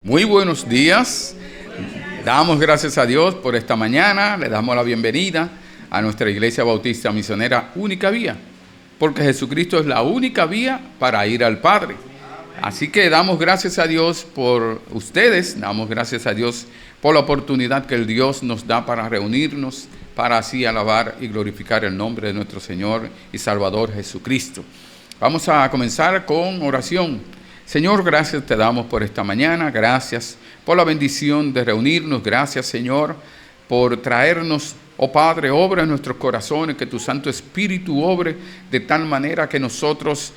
Muy buenos días. Damos gracias a Dios por esta mañana. Le damos la bienvenida a nuestra Iglesia Bautista Misionera Única Vía, porque Jesucristo es la única vía para ir al Padre. Así que damos gracias a Dios por ustedes, damos gracias a Dios por la oportunidad que el Dios nos da para reunirnos, para así alabar y glorificar el nombre de nuestro Señor y Salvador Jesucristo. Vamos a comenzar con oración. Señor, gracias te damos por esta mañana, gracias por la bendición de reunirnos, gracias Señor por traernos, oh Padre, obra en nuestros corazones, que tu Santo Espíritu obre de tal manera que nosotros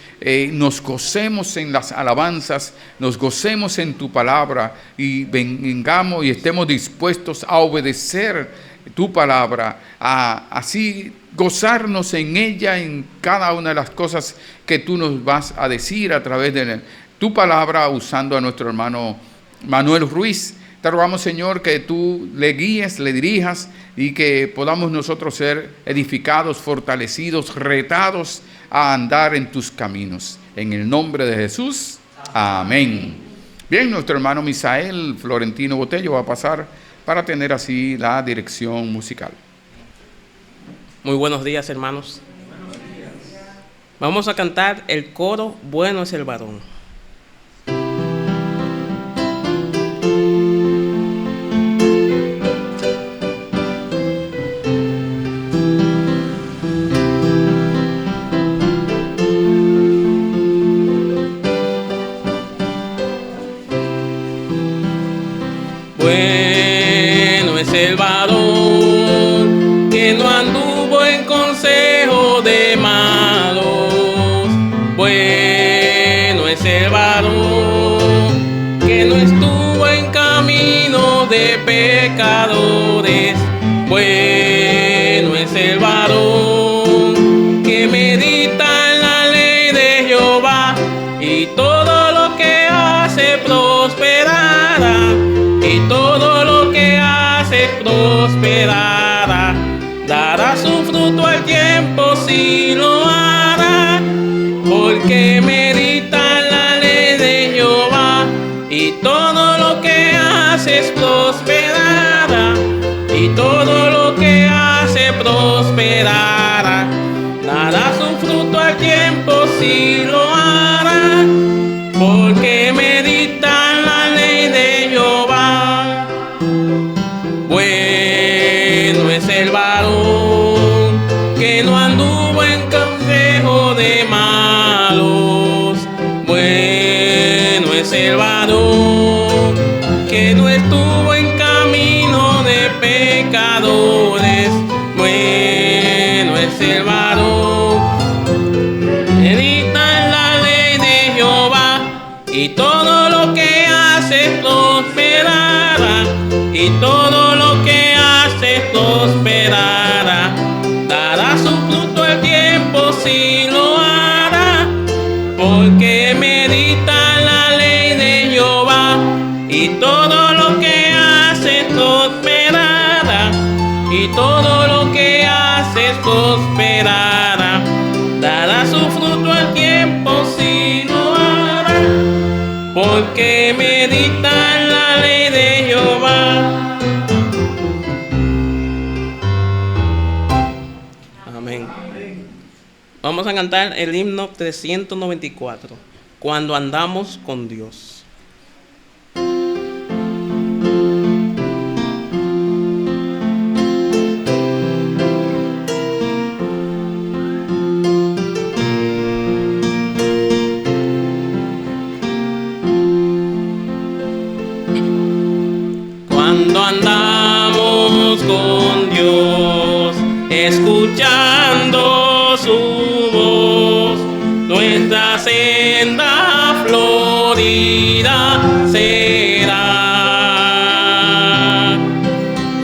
nos gocemos en las alabanzas, nos gocemos en tu palabra y vengamos y estemos dispuestos a obedecer tu palabra, a así gozarnos en ella, en cada una de las cosas que tú nos vas a decir a través de tu palabra, usando a nuestro hermano Manuel Ruiz. Te rogamos, Señor, que tú le guíes, le dirijas y que podamos nosotros ser edificados, fortalecidos, retados a andar en tus caminos. En el nombre de Jesús, amén. Bien, nuestro hermano Misael Florentino Botello va a pasar para tener así la dirección musical. Muy buenos días, hermanos. Vamos a cantar el coro Bueno es el varón. Bueno es el varón que no anduvo en consejo de malos. Bueno es el varón que no estuvo en camino de pecadores. Bueno es el varón que medita en la ley de Jehová y todo lo que hace prosperará. Y todo lo que hace prosperará, dará su fruto al tiempo si lo hará, porque medita en la ley de Jehová, y todo lo que hace prosperará, y todo lo que hace prosperará, dará su fruto al tiempo si lo hará, porque medita en la ley de Jehová. Bueno es el varón que no anduvo en consejo de malos. Bueno es el varón que no estuvo en camino de pecadores. Bueno es el varón medita en la ley de Jehová y todo lo que hace prosperará, y todo lo que hace prosperará, dará su fruto el tiempo si lo hará, porque medita en la ley de Jehová, y todo lo que hace prosperará, y todo lo que hace prosperará, dará su fruto al tiempo si lo hará, porque medita en la ley de Jehová. Amén. Vamos a cantar el himno 394, Cuando andamos con Dios. Cuando andamos con Dios, escuchando su voz, nuestra senda florida será.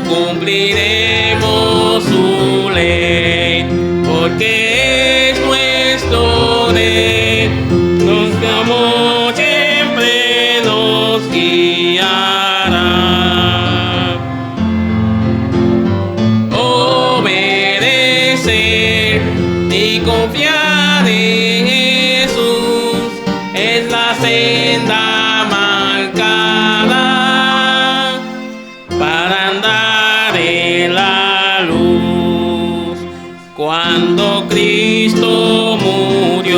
Cumpliremos su ley, porque es nuestro rey. Nos amó, siempre nos guiará. Y confiar en Jesús es la senda marcada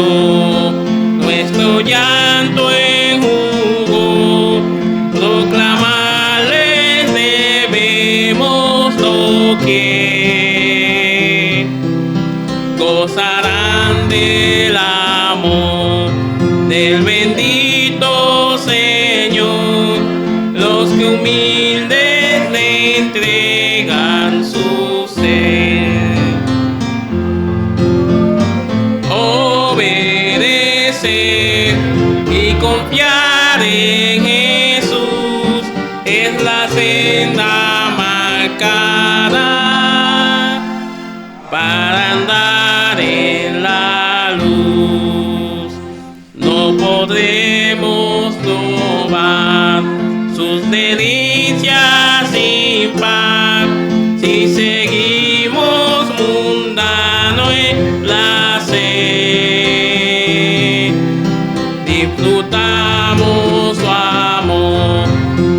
cambió nuestro llanto en jugo. Proclamarles debemos lo que gozarán del amor del bendito Señor, los que humildes le entregan su ser. Obedecer y confiar en Jesús es la senda marcada para andar en la luz. No podremos tomar sus delicias sin par si seguimos mundano en la sed. Disfrutamos su amor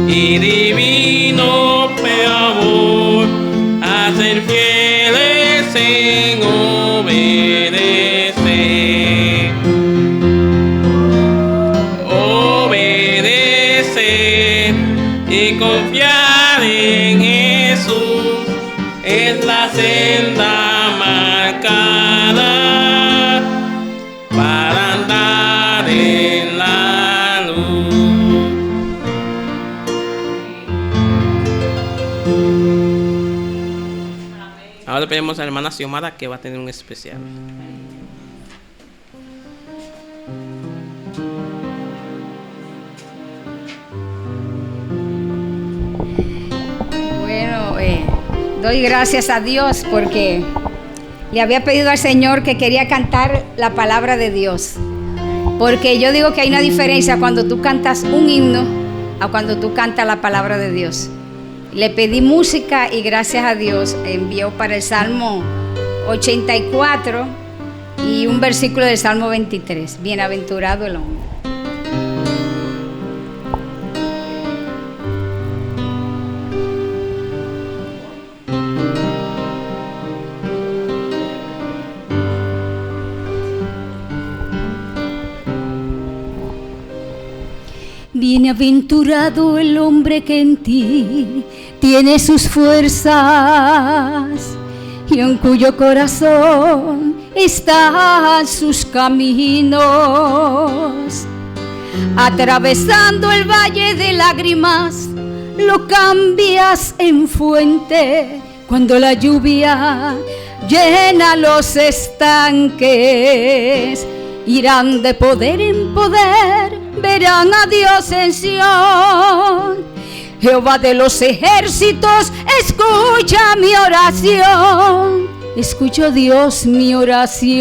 y divino favor, a ser fieles en obedecer. Obedecer y confiar en Jesús es la senda marcada para andar en la luz. Ahora pedimos a la hermana Xiomara, que va a tener un especial. Bueno, doy gracias a Dios porque le había pedido al Señor que quería cantar la palabra de Dios. Porque yo digo que hay una diferencia cuando tú cantas un himno a cuando tú cantas la palabra de Dios. Le pedí música y gracias a Dios envió para el Salmo 84 y un versículo del Salmo 23. Bienaventurado el hombre. Bienaventurado el hombre que en ti tiene sus fuerzas y en cuyo corazón están sus caminos. Atravesando el valle de lágrimas, lo cambias en fuente. Cuando la lluvia llena los estanques, irán de poder en poder, verán a Dios en Sión. Jehová de los ejércitos, escucha mi oración. Escucho, Dios, mi oración.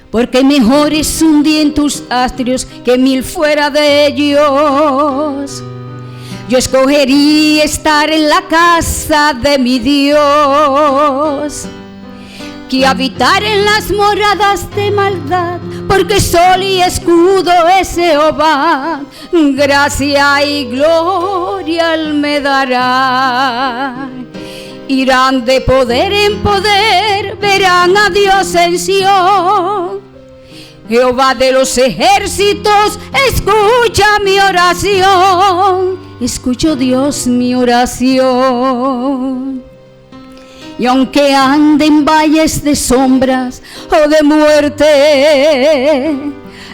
Porque mejor es un día en tus atrios que 1000 fuera de ellos. Yo escogería estar en la casa de mi Dios que habitar en las moradas de maldad, porque sol y escudo es Jehová, gracia y gloria Él me dará. Irán de poder en poder, verán a Dios en Sión. Jehová de los ejércitos, escucha mi oración. Escucho, Dios, mi oración. Y aunque ande en valles de sombras o de muerte,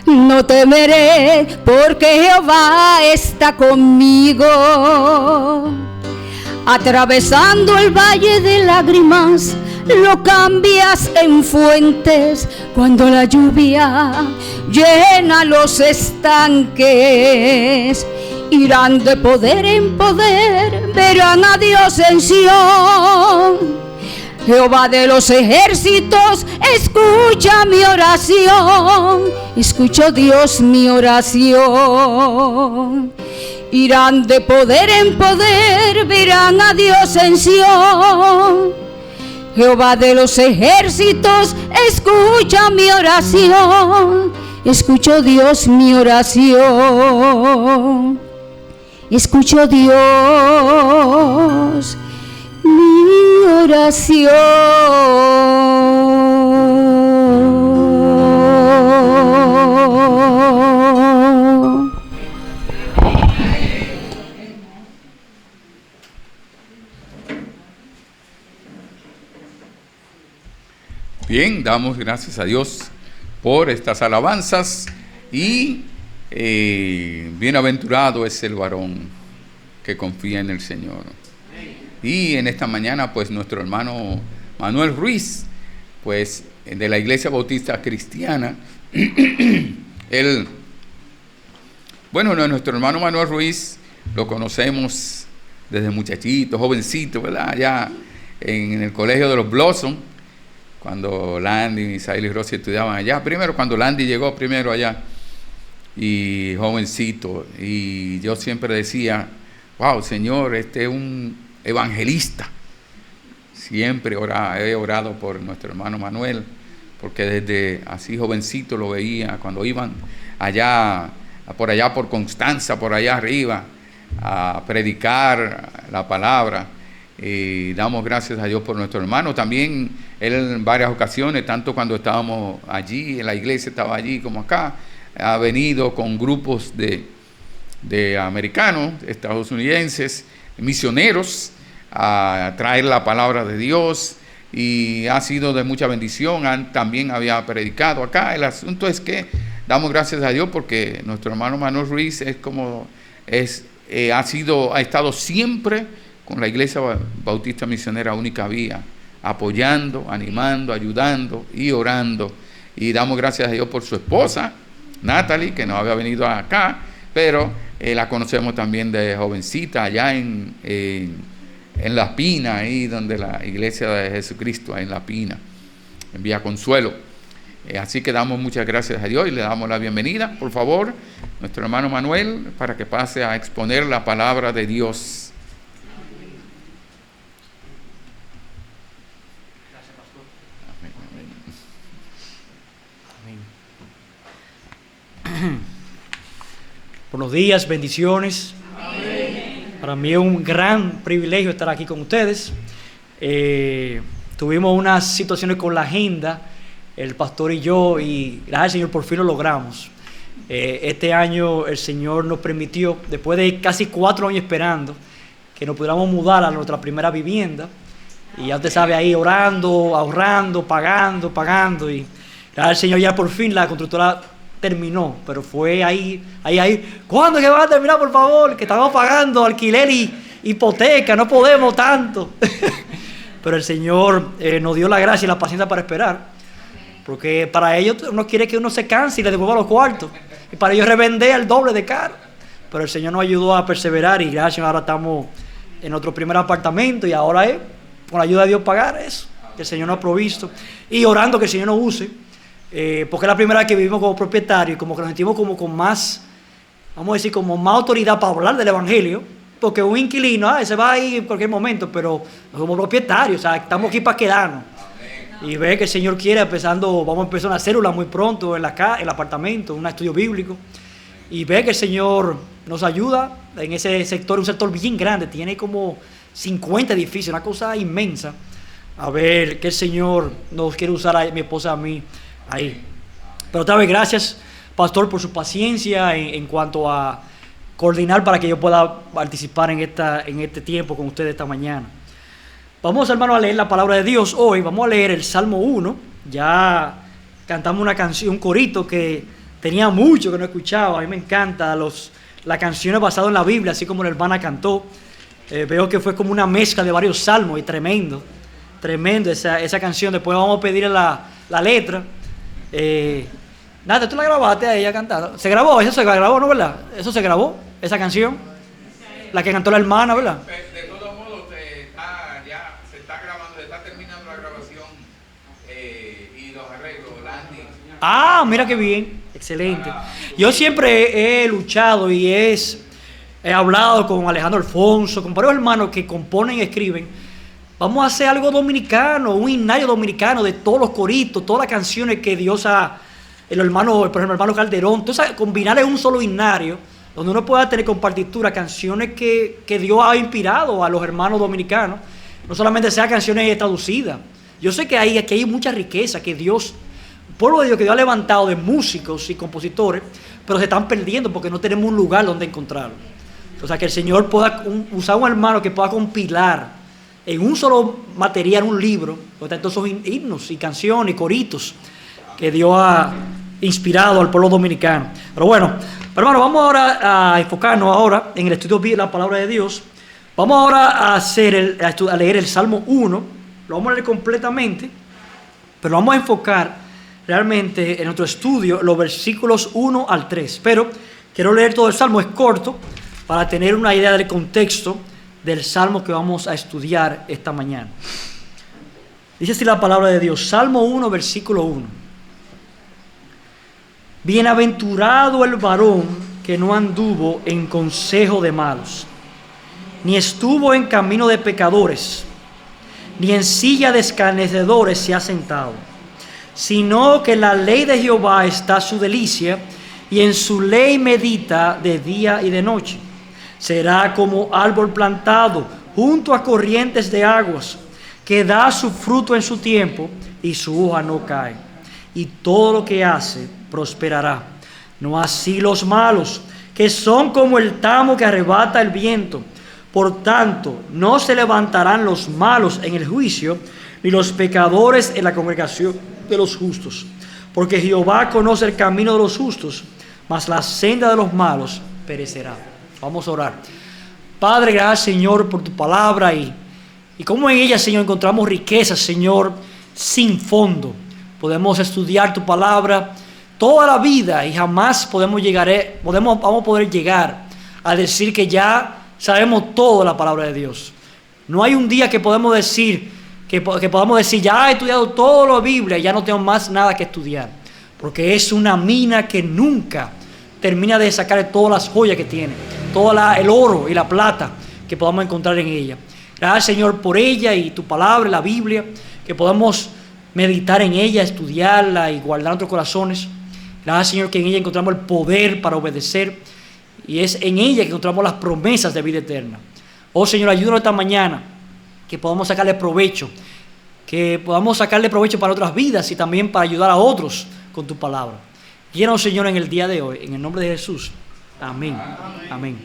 no temeré, porque Jehová está conmigo. Atravesando el valle de lágrimas, lo cambias en fuentes. Cuando la lluvia llena los estanques, irán de poder en poder, verán a Dios en Sión. Jehová de los ejércitos, escucha mi oración. Escucho, Dios, mi oración. Irán de poder en poder, verán a Dios en Sión. Jehová de los ejércitos, escucha mi oración. Escucho, Dios, mi oración. Escucho, Dios, mi oración. Bien, damos gracias a Dios por estas alabanzas y bienaventurado es el varón que confía en el Señor. Y en esta mañana, pues nuestro hermano Manuel Ruiz, pues de la Iglesia Bautista Cristiana, nuestro hermano Manuel Ruiz lo conocemos desde muchachito, jovencito, ¿verdad? Allá en el colegio de los Blossom, cuando Landy, Misael y Rosy estudiaban allá. Primero, cuando Landy llegó primero allá, y jovencito, y yo siempre decía, wow, Señor, este es un evangelista. Siempre he orado por nuestro hermano Manuel, porque desde así jovencito lo veía, cuando iban allá por Constanza, por allá arriba, a predicar la palabra. Y damos gracias a Dios por nuestro hermano. También él en varias ocasiones, tanto cuando estábamos allí, en la iglesia estaba allí como acá, ha venido con grupos de americanos, estadounidenses, misioneros, a traer la palabra de Dios, y ha sido de mucha bendición. También había predicado acá. El asunto es que damos gracias a Dios porque nuestro hermano Manuel Ruiz ha estado siempre con la Iglesia Bautista Misionera Única Vía, apoyando, animando, ayudando y orando. Y damos gracias a Dios por su esposa, Natalie, que no había venido acá, pero la conocemos también de jovencita, allá en La Pina, ahí donde la Iglesia de Jesucristo, ahí en La Pina, en Villa Consuelo. Así que damos muchas gracias a Dios y le damos la bienvenida. Por favor, nuestro hermano Manuel, para que pase a exponer la palabra de Dios. Buenos días, bendiciones. Amén. Para mí es un gran privilegio estar aquí con ustedes. Tuvimos unas situaciones con la agenda, el pastor y yo, y gracias al Señor por fin lo logramos. Este año el Señor nos permitió, después de casi 4 años esperando, que nos pudiéramos mudar a nuestra primera vivienda. Y ya usted sabe, ahí orando, ahorrando, pagando, y gracias al Señor ya por fin la constructora terminó, pero fue ahí. ¿Cuándo es que van a terminar, por favor? Que estamos pagando alquiler y hipoteca, no podemos tanto. Pero el Señor nos dio la gracia y la paciencia para esperar, porque para ellos uno quiere que uno se canse y le devuelva los cuartos, y para ellos revender el doble de caro. Pero el Señor nos ayudó a perseverar y gracias, ahora estamos en nuestro primer apartamento y ahora es con la ayuda de Dios pagar eso que el Señor nos ha provisto y orando que el Señor nos use. Porque es la primera vez que vivimos como propietarios y como que nos sentimos como con más, vamos a decir, como más autoridad para hablar del evangelio, porque un inquilino se va a ir en cualquier momento, pero como propietarios, o sea, estamos aquí para quedarnos. Y ve que el Señor quiere, vamos a empezar una célula muy pronto en el apartamento, un estudio bíblico, y ve que el Señor nos ayuda en ese sector, un sector bien grande, tiene como 50 edificios, una cosa inmensa. A ver que el Señor nos quiere usar a mi esposa, a mí, ahí. Pero otra vez gracias, pastor, por su paciencia en cuanto a coordinar para que yo pueda participar en este tiempo con ustedes esta mañana. Vamos, hermano, a leer la palabra de Dios hoy. Vamos a leer el Salmo 1. Ya cantamos una canción, un corito que tenía mucho que no escuchaba. A mí me encanta las canciones basadas en la Biblia, así como la hermana cantó. Veo que fue como una mezcla de varios salmos y tremendo esa canción. Después vamos a pedir la letra. Nada, tú la grabaste a ella cantando. ¿Se grabó? Eso se grabó, ¿no, verdad? Eso se grabó, esa canción. La que cantó la hermana, ¿verdad? De todos modos, ya se está grabando, se está terminando la grabación y los arreglos, Landy. Ah, mira qué bien, excelente. Yo siempre he luchado y he hablado con Alejandro Alfonso, con varios hermanos que componen y escriben. Vamos a hacer algo dominicano, un himnario dominicano de todos los coritos, todas las canciones que Dios por ejemplo, el hermano Calderón. Entonces, combinar en un solo himnario, donde uno pueda tener con partitura canciones que Dios ha inspirado a los hermanos dominicanos. No solamente sean canciones traducidas. Yo sé que aquí hay mucha riqueza que Dios, el pueblo de Dios que Dios ha levantado de músicos y compositores, pero se están perdiendo porque no tenemos un lugar donde encontrarlo. O sea, que el Señor pueda usar un hermano que pueda compilar en un solo material, un libro, donde están todos esos himnos y canciones y coritos que Dios ha inspirado al pueblo dominicano. Pero bueno, hermano, vamos ahora a enfocarnos ahora en el estudio de la palabra de Dios. Vamos ahora a leer el Salmo 1, lo vamos a leer completamente, pero vamos a enfocar realmente en nuestro estudio los versículos 1 al 3. Pero quiero leer todo el Salmo, es corto, para tener una idea del contexto del Salmo que vamos a estudiar esta mañana. Dice así la palabra de Dios, Salmo 1, versículo 1. Bienaventurado el varón que no anduvo en consejo de malos, ni estuvo en camino de pecadores, ni en silla de escarnecedores se ha sentado, sino que en la ley de Jehová está su delicia, y en su ley medita de día y de noche. Será como árbol plantado junto a corrientes de aguas, que da su fruto en su tiempo, y su hoja no cae, y todo lo que hace prosperará. No así los malos, que son como el tamo que arrebata el viento. Por tanto, no se levantarán los malos en el juicio, ni los pecadores en la congregación de los justos. Porque Jehová conoce el camino de los justos, mas la senda de los malos perecerá. Vamos a orar. Padre, gracias, Señor, por tu palabra y cómo en ella, Señor, encontramos riquezas, Señor, sin fondo. Podemos estudiar tu palabra toda la vida y jamás vamos a poder llegar a decir que ya sabemos toda la palabra de Dios. No hay un día que podamos decir, ya he estudiado toda la Biblia y ya no tengo más nada que estudiar. Porque es una mina que nunca termina de sacar todas las joyas que tiene, todo el oro y la plata que podamos encontrar en ella. Gracias, Señor, por ella y tu palabra, la Biblia, que podamos meditar en ella, estudiarla y guardar nuestros corazones. Gracias, Señor, que en ella encontramos el poder para obedecer. Y es en ella que encontramos las promesas de vida eterna. Oh Señor, ayúdanos esta mañana, que podamos sacarle provecho, para otras vidas y también para ayudar a otros con tu palabra. Guíanos, Señor, en el día de hoy, en el nombre de Jesús. Amén. Amén.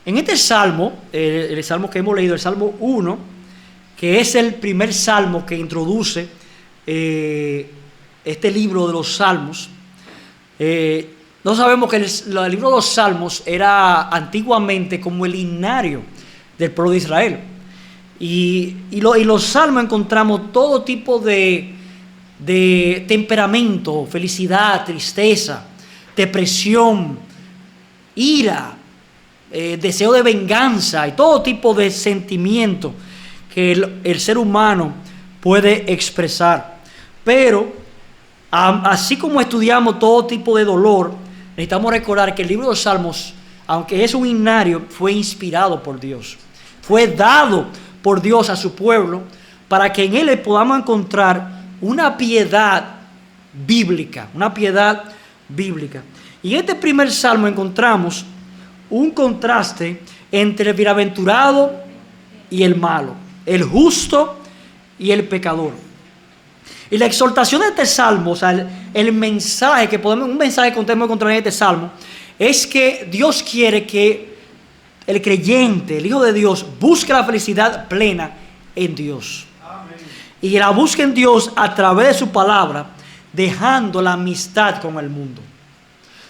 En este salmo, el salmo que hemos leído, el Salmo 1, que es el primer salmo que introduce este libro de los salmos. No sabemos que el libro de los Salmos era antiguamente como el himnario del pueblo de Israel. Y los salmos encontramos todo tipo de temperamento, felicidad, tristeza, depresión, ira, deseo de venganza y todo tipo de sentimiento que el ser humano puede expresar. Pero así como estudiamos todo tipo de dolor, necesitamos recordar que el libro de los Salmos, aunque es un himnario, fue inspirado por Dios. Fue dado por Dios a su pueblo para que en él podamos encontrar una piedad bíblica. Y en este primer salmo encontramos un contraste entre el bienaventurado y el malo, el justo y el pecador. Y la exhortación de este salmo, o sea, el mensaje que podemos encontrar en este salmo, es que Dios quiere que el creyente, el Hijo de Dios, busque la felicidad plena en Dios. Amén. Y la busque en Dios a través de su palabra, dejando la amistad con el mundo.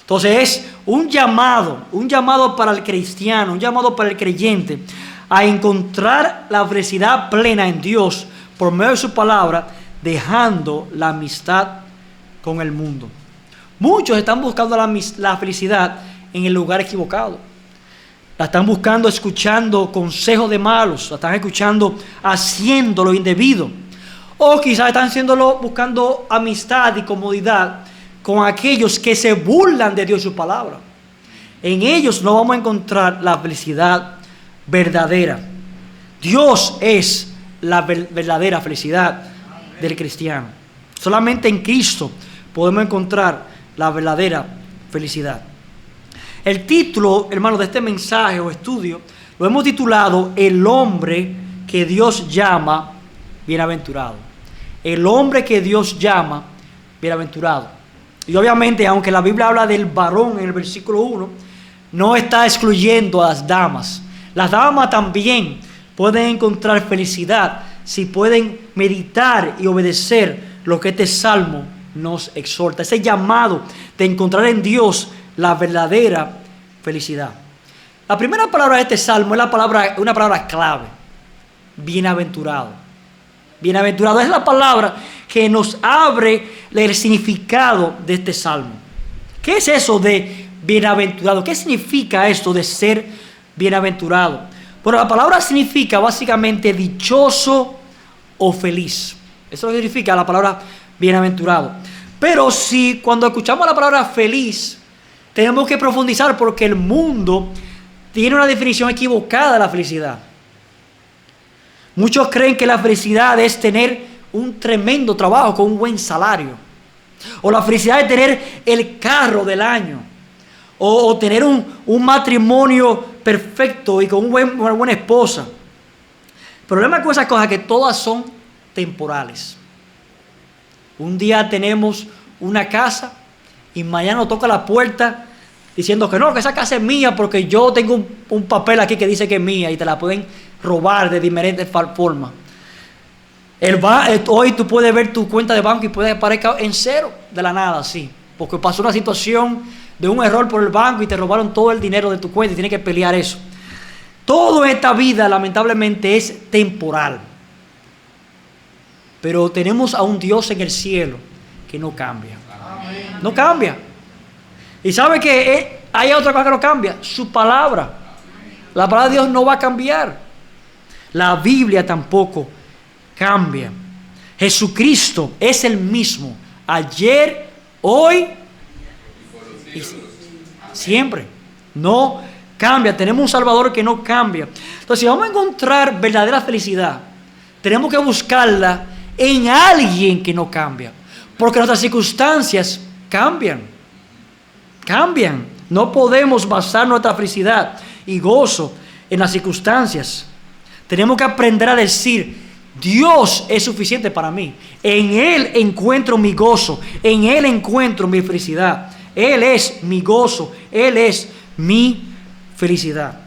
Entonces es un llamado para el cristiano, un llamado para el creyente a encontrar la felicidad plena en Dios por medio de su palabra, dejando la amistad con el mundo. Muchos están buscando la felicidad en el lugar equivocado. La están buscando escuchando consejos de malos, la están escuchando haciendo lo indebido. O quizás están buscando amistad y comodidad con aquellos que se burlan de Dios y su palabra. En ellos no vamos a encontrar la felicidad verdadera. Dios es la verdadera felicidad del cristiano. Solamente en Cristo podemos encontrar la verdadera felicidad. El título, hermano, de este mensaje o estudio lo hemos titulado El hombre que Dios llama bienaventurado. El hombre que Dios llama bienaventurado. Y obviamente, aunque la Biblia habla del varón en el versículo 1, no está excluyendo a las damas. Las damas también pueden encontrar felicidad si pueden meditar y obedecer lo que este salmo nos exhorta. Ese llamado de encontrar en Dios la verdadera felicidad. La primera palabra de este salmo es una palabra clave. Bienaventurado. Bienaventurado es la palabra que nos abre el significado de este salmo. ¿Qué es eso de bienaventurado? ¿Qué significa esto de ser bienaventurado? Bueno, la palabra significa básicamente dichoso o feliz. Eso significa la palabra bienaventurado. Pero si cuando escuchamos la palabra feliz, tenemos que profundizar porque el mundo tiene una definición equivocada de la felicidad. Muchos creen que la felicidad es tener un tremendo trabajo con un buen salario. O la felicidad es tener el carro del año. O tener un matrimonio perfecto y con una buena esposa. El problema con esas cosas es que todas son temporales. Un día tenemos una casa y mañana nos toca la puerta diciendo que no, que esa casa es mía porque yo tengo un papel aquí que dice que es mía y te la pueden robar de diferentes formas. Hoy tú puedes ver tu cuenta de banco y puede aparecer en cero de la nada, sí, porque pasó una situación de un error por el banco y te robaron todo el dinero de tu cuenta y tienes que pelear eso. Todo esta vida lamentablemente es temporal. Pero tenemos a un Dios en el cielo que no cambia. No cambia. Y sabe que hay otra cosa que no cambia, su palabra. La palabra de Dios no va a cambiar. La Biblia tampoco cambia. Jesucristo es el mismo ayer, hoy y siempre. No cambia. Tenemos un Salvador que no cambia. Entonces, si vamos a encontrar verdadera felicidad, tenemos que buscarla en alguien que no cambia. Porque nuestras circunstancias cambian. Cambian. No podemos basar nuestra felicidad y gozo en las circunstancias. Tenemos que aprender a decir: Dios es suficiente para mí. En Él encuentro mi gozo. En Él encuentro mi felicidad. Él es mi gozo. Él es mi felicidad.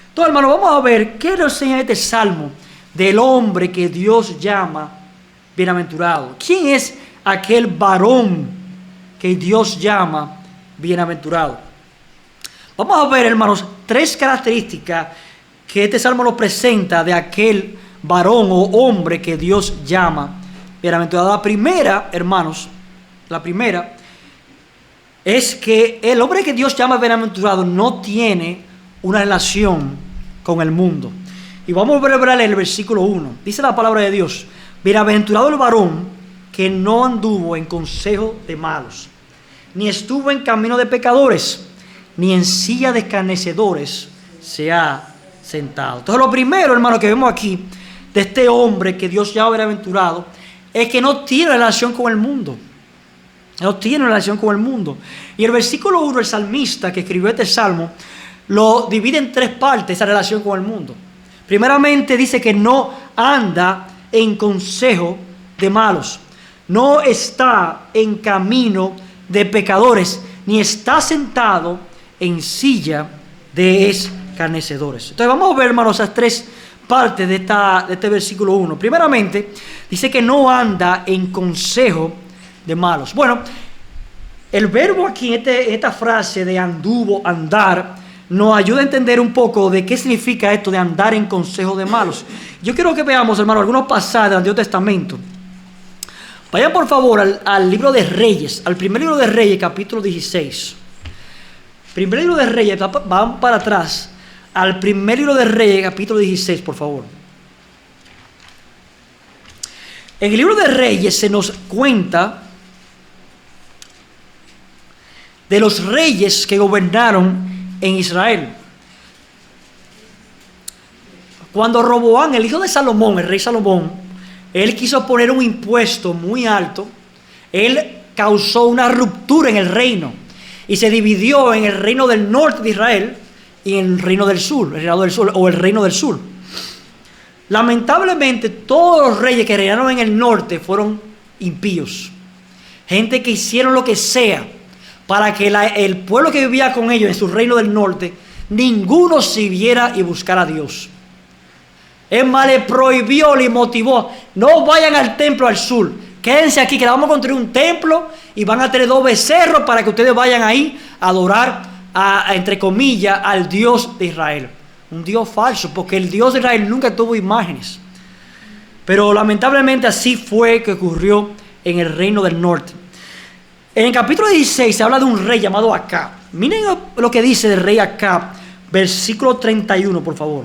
Entonces, hermano, vamos a ver qué nos enseña este salmo del hombre que Dios llama bienaventurado. ¿Quién es aquel varón que Dios llama bienaventurado? Vamos a ver, hermanos, 3 características que este salmo nos presenta de aquel varón o hombre que Dios llama bienaventurado. La primera, hermanos, es que el hombre que Dios llama bienaventurado no tiene una relación con el mundo. Y vamos a ver el versículo 1. Dice la palabra de Dios: bienaventurado el varón que no anduvo en consejo de malos, ni estuvo en camino de pecadores, ni en silla de escarnecedores se ha sentado. Entonces, lo primero, hermano, que vemos aquí de este hombre que Dios llama bienaventurado es que no tiene relación con el mundo. No tiene relación con el mundo. Y el versículo 1, el salmista que escribió este salmo lo divide en 3 partes, esa relación con el mundo. Primeramente dice que no anda en consejo de malos, no está en camino de pecadores, ni está sentado en silla de escarnecedores. Entonces vamos a ver, hermanos, esas 3 partes de este versículo 1. Primeramente, dice que no anda en consejo de malos. Bueno, el verbo aquí, esta frase de anduvo, andar, nos ayuda a entender un poco de qué significa esto de andar en consejo de malos. Yo quiero que veamos, hermano, algunos pasajes del Antiguo Testamento. Vayan por favor al libro de Reyes, al primer libro de Reyes, capítulo 16. Primer libro de Reyes, van para atrás, al primer libro de Reyes, capítulo 16, por favor. En el libro de Reyes se nos cuenta de los reyes que gobernaron en Israel. Cuando Roboam, el hijo de Salomón, el rey Salomón, él quiso poner un impuesto muy alto, él causó una ruptura en el reino y se dividió en el reino del norte de Israel y en el reino del sur, o el reino del sur. Lamentablemente, todos los reyes que reinaron en el norte fueron impíos, gente que hicieron lo que sea para que el pueblo que vivía con ellos en su reino del norte ninguno sirviera y buscara a Dios. Es más, le prohibió, le motivó, no vayan al templo al sur, quédense aquí que le vamos a construir un templo y van a tener 2 becerros para que ustedes vayan ahí a adorar, entre comillas, al Dios de Israel. Un Dios falso, porque el Dios de Israel nunca tuvo imágenes. Pero lamentablemente así fue que ocurrió en el reino del norte. En el capítulo 16 se habla de un rey llamado Acab. Miren lo que dice del rey Acab, versículo 31, por favor.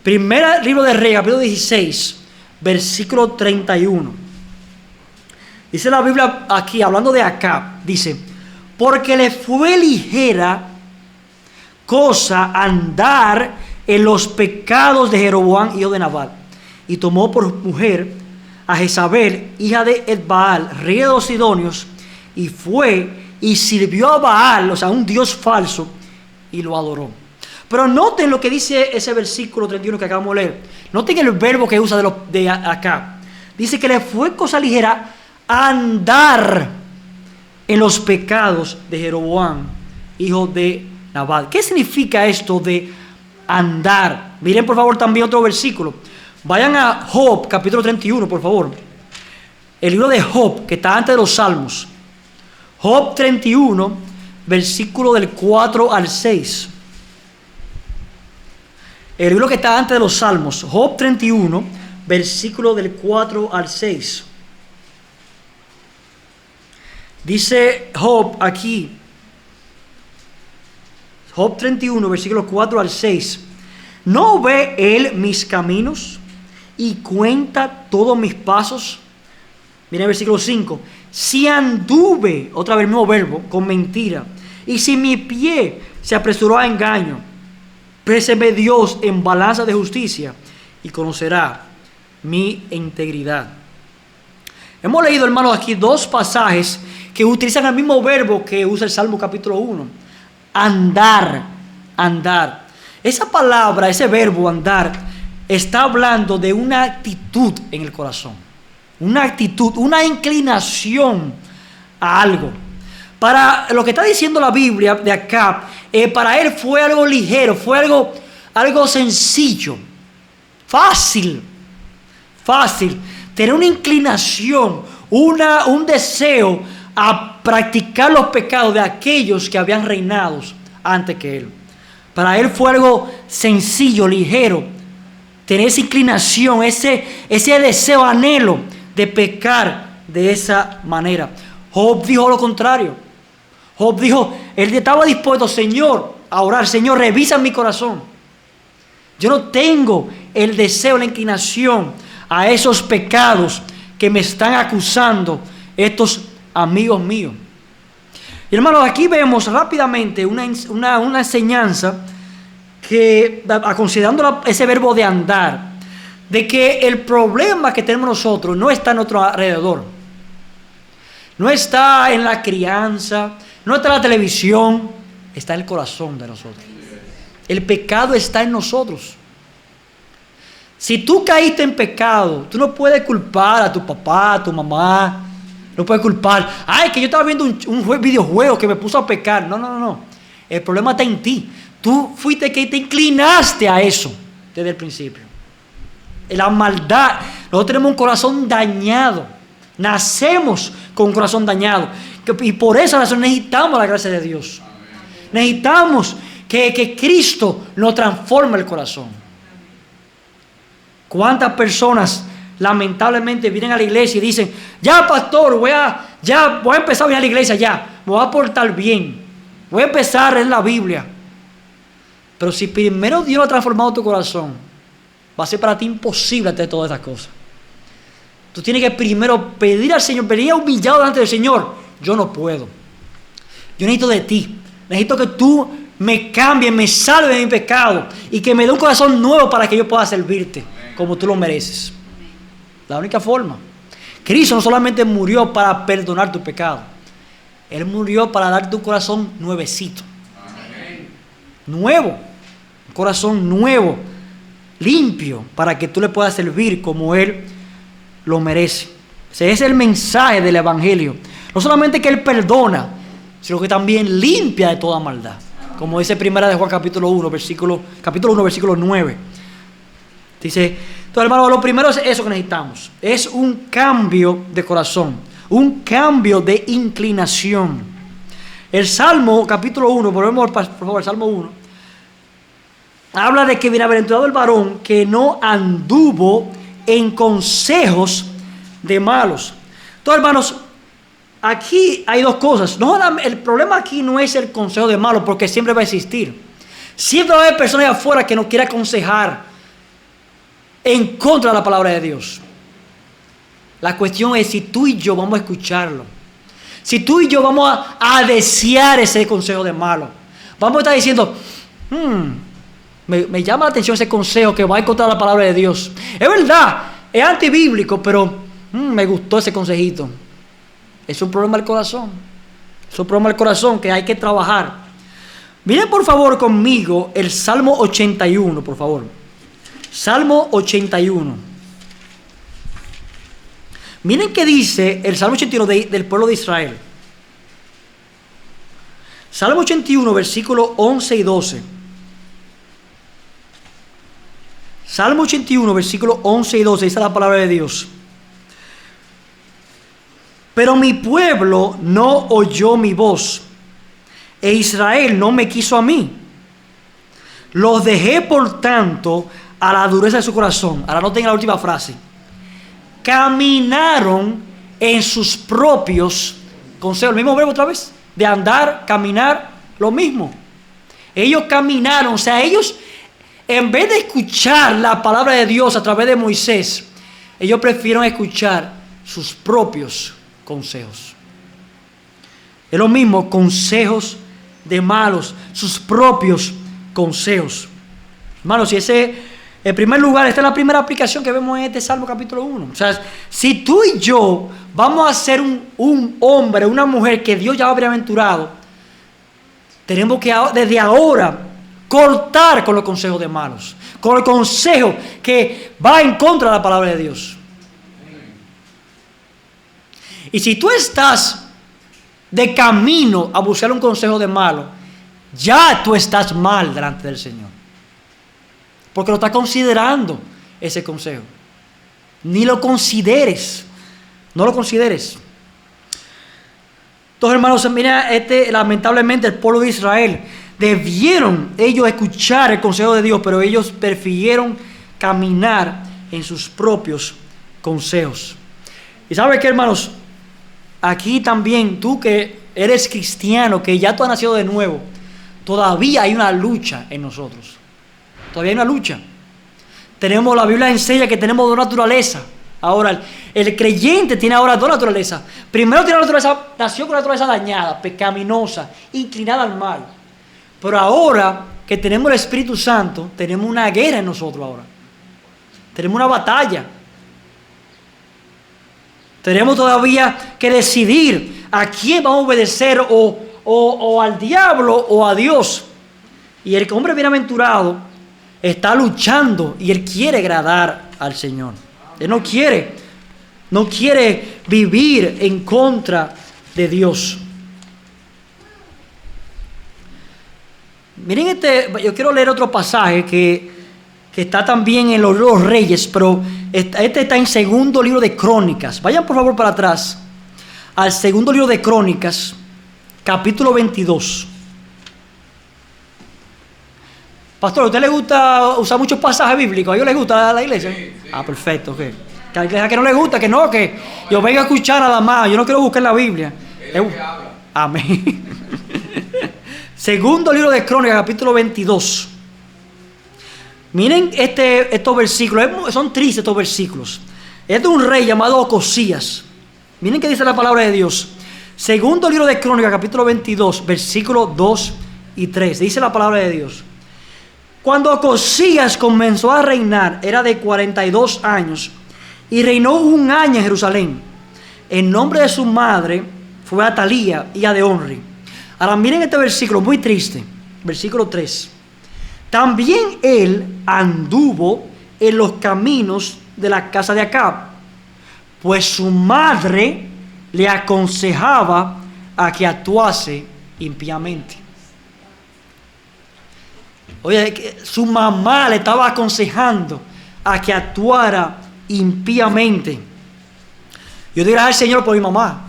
Primer libro de Reyes, capítulo 16, versículo 31. Dice la Biblia aquí, hablando de Acab, dice: porque le fue ligera cosa andar en los pecados de Jeroboam, hijo de Nabat, y tomó por mujer a Jezabel, hija de Etbaal, rey de los sidonios, y fue y sirvió a Baal, o sea, un dios falso, y lo adoró. Pero noten lo que dice ese versículo 31 que acabamos de leer. Noten el verbo que usa de acá. Dice que le fue cosa ligera andar en los pecados de Jeroboam, hijo de Nabat. ¿Qué significa esto de andar? Miren por favor también otro versículo. Vayan a Job, capítulo 31, por favor. El libro de Job, que está antes de los Salmos. Job 31, versículo del 4 al 6. El libro que está antes de los Salmos. Job 31, versículo del 4 al 6. Dice Job aquí. Job 31, versículo 4 al 6. ¿No ve él mis caminos y cuenta todos mis pasos? Miren el versículo 5. Si anduve, otra vez el mismo verbo, con mentira, y si mi pie se apresuró a engaño, péseme Dios en balanza de justicia y conocerá mi integridad. Hemos leído, hermanos, aquí 2 pasajes que utilizan el mismo verbo que usa el Salmo capítulo 1. Andar, andar. Esa palabra, ese verbo andar, está hablando de una actitud en el corazón. Una actitud, una inclinación a algo. Para lo que está diciendo la Biblia de Acab, para él fue algo ligero, fue algo sencillo, fácil, tener una inclinación, un deseo a practicar los pecados de aquellos que habían reinado antes que él. Para él fue algo sencillo, ligero, tener esa inclinación, ese deseo, anhelo de pecar de esa manera. Job dijo lo contrario. Job dijo, él estaba dispuesto, Señor, a orar. Señor, revisa mi corazón. Yo no tengo el deseo, la inclinación a esos pecados que me están acusando estos amigos míos. Y hermanos, aquí vemos rápidamente una enseñanza que, considerando ese verbo de andar, de que el problema que tenemos nosotros no está a nuestro alrededor, no está en la crianza, no está en la televisión, está en el corazón de nosotros. El pecado está en nosotros. Si tú caíste en pecado, tú no puedes culpar a tu papá, a tu mamá, no puedes culpar, ay, que yo estaba viendo un videojuego que me puso a pecar. No. El problema está en ti. Tú fuiste que te inclinaste a eso desde el principio. La maldad. Nosotros tenemos un corazón dañado. Nacemos con un corazón dañado. Y por esa razón necesitamos la gracia de Dios. Necesitamos que Cristo nos transforme el corazón. ¿Cuántas personas lamentablemente vienen a la iglesia y dicen, ya pastor, voy a empezar a venir a la iglesia, ya, me voy a portar bien, voy a empezar a leer la Biblia? Pero si primero Dios ha transformado tu corazón, va a ser para ti imposible hacer todas estas cosas. Tú tienes que primero pedir al Señor, venir humillado delante del Señor. Yo no puedo. Yo necesito de ti. Necesito que tú me cambies, me salves de mi pecado y que me dé un corazón nuevo para que yo pueda servirte como tú lo mereces. La única forma. Cristo no solamente murió para perdonar tu pecado. Él murió para darte un corazón nuevecito. Nuevo. Un corazón nuevo, limpio, para que tú le puedas servir como Él lo merece. Ese es el mensaje del Evangelio. No solamente que Él perdona, sino que también limpia de toda maldad. como dice Primera de Juan capítulo 1, versículo 9. Dice, entonces hermano, lo primero es eso que necesitamos. Es un cambio de corazón, un cambio de inclinación. El Salmo capítulo 1, volvemos por favor al Salmo 1, habla de que bienaventurado el varón que no anduvo en consejos de malos. Entonces hermanos, aquí hay dos cosas. No, el problema aquí no es el consejo de malos, porque siempre va a existir. Siempre va a haber personas allá afuera que no quieren aconsejar en contra de la palabra de Dios. La cuestión es si tú y yo vamos a escucharlo. Si tú y yo vamos a desear ese consejo de malo. Vamos a estar diciendo, me llama la atención ese consejo que va en contra de la palabra de Dios. Es verdad, es antibíblico, pero me gustó ese consejito. Es un problema del corazón. Es un problema del corazón que hay que trabajar. Miren por favor conmigo el Salmo 81, por favor. Salmo 81. Miren qué dice el Salmo 81 del pueblo de Israel. Salmo 81, versículos 11 y 12. Salmo 81, versículos 11 y 12, dice la palabra de Dios. Pero mi pueblo no oyó mi voz, e Israel no me quiso a mí. Los dejé, por tanto, a la dureza de su corazón. Ahora no tenga la última frase. Caminaron en sus propios consejos. El mismo verbo otra vez. De andar, caminar, lo mismo. Ellos caminaron, o sea, ellos, en vez de escuchar la palabra de Dios a través de Moisés, ellos prefirieron escuchar sus propios consejos. Es lo mismo, consejos de malos, sus propios consejos. Hermanos, si ese, en primer lugar, esta es la primera aplicación que vemos en este Salmo capítulo 1. O sea, si tú y yo vamos a ser un hombre, una mujer que Dios ya ha bienaventurado, tenemos que desde ahora cortar con los consejos de malos, con el consejo que va en contra de la palabra de Dios. Y si tú estás de camino a buscar un consejo de malo, ya tú estás mal delante del Señor, porque lo estás considerando ese consejo. Ni lo consideres, no lo consideres. Entonces, hermanos, mira, lamentablemente el pueblo de Israel debieron ellos escuchar el consejo de Dios, pero ellos prefirieron caminar en sus propios consejos. Y ¿sabes qué, hermanos? Aquí también, tú que eres cristiano, que ya tú has nacido de nuevo, todavía hay una lucha en nosotros. Todavía hay una lucha. La Biblia enseña que tenemos dos naturalezas. Ahora, el creyente tiene ahora dos naturalezas. Primero tiene una naturaleza, nació con una naturaleza dañada, pecaminosa, inclinada al mal. Pero ahora que tenemos el Espíritu Santo, tenemos una guerra en nosotros ahora. Tenemos una batalla. Tenemos todavía que decidir a quién vamos a obedecer, o al diablo o a Dios. Y el hombre bienaventurado está luchando y él quiere agradar al Señor. Él no quiere vivir en contra de Dios. Miren yo quiero leer otro pasaje que está también en los Reyes, pero este está en segundo libro de Crónicas. Vayan por favor para atrás al segundo libro de Crónicas, capítulo 22. Pastor, ¿a usted le gusta usar muchos pasajes bíblicos? ¿A ellos les gusta la iglesia? Sí. Ah, perfecto, ok. Que a la iglesia que no le gusta, que yo vengo a escuchar nada más, yo no quiero buscar la Biblia. Amén. Segundo libro de Crónicas, capítulo 22. Miren estos versículos, son tristes estos versículos. Este es un rey llamado Ocosías. Miren qué dice la palabra de Dios. Segundo libro de Crónicas, capítulo 22, versículos 2 y 3. Dice la palabra de Dios. Cuando Ocosías comenzó a reinar, era de 42 años, y reinó 1 año en Jerusalén. El nombre de su madre fue Atalía, hija de Omri. Ahora miren este versículo, muy triste. Versículo 3. También él anduvo en los caminos de la casa de Acab, pues su madre le aconsejaba a que actuase impíamente. Oye, que su mamá le estaba aconsejando a que actuara impíamente. Yo doy gracias al Señor por mi mamá.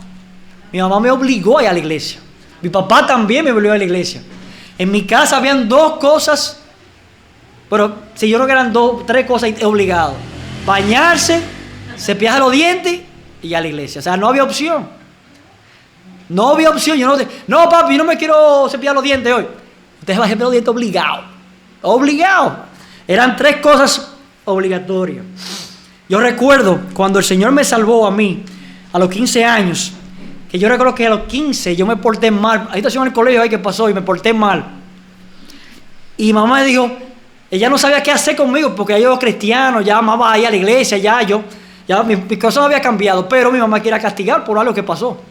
Mi mamá me obligó a ir a la iglesia. Mi papá también me obligó a la iglesia. En mi casa habían 2 cosas, pero si yo creo que eran 3 cosas obligadas: bañarse, cepillarse los dientes y ir a la iglesia. O sea, no había opción. No había opción. Yo no, papi, yo no me quiero cepillar los dientes hoy. Usted se va a cepillar los dientes obligado. Obligado. Eran 3 cosas obligatorias. Yo recuerdo cuando el Señor me salvó a mí a los 15 años, que yo recuerdo que a los 15 yo me porté mal. Ahí está en el colegio ahí que pasó y me porté mal. Y mamá me dijo, ella no sabía qué hacer conmigo porque yo era cristiano, ya amaba ahí a la iglesia, ya mi cosa no había cambiado, pero mi mamá quería castigar por algo que pasó.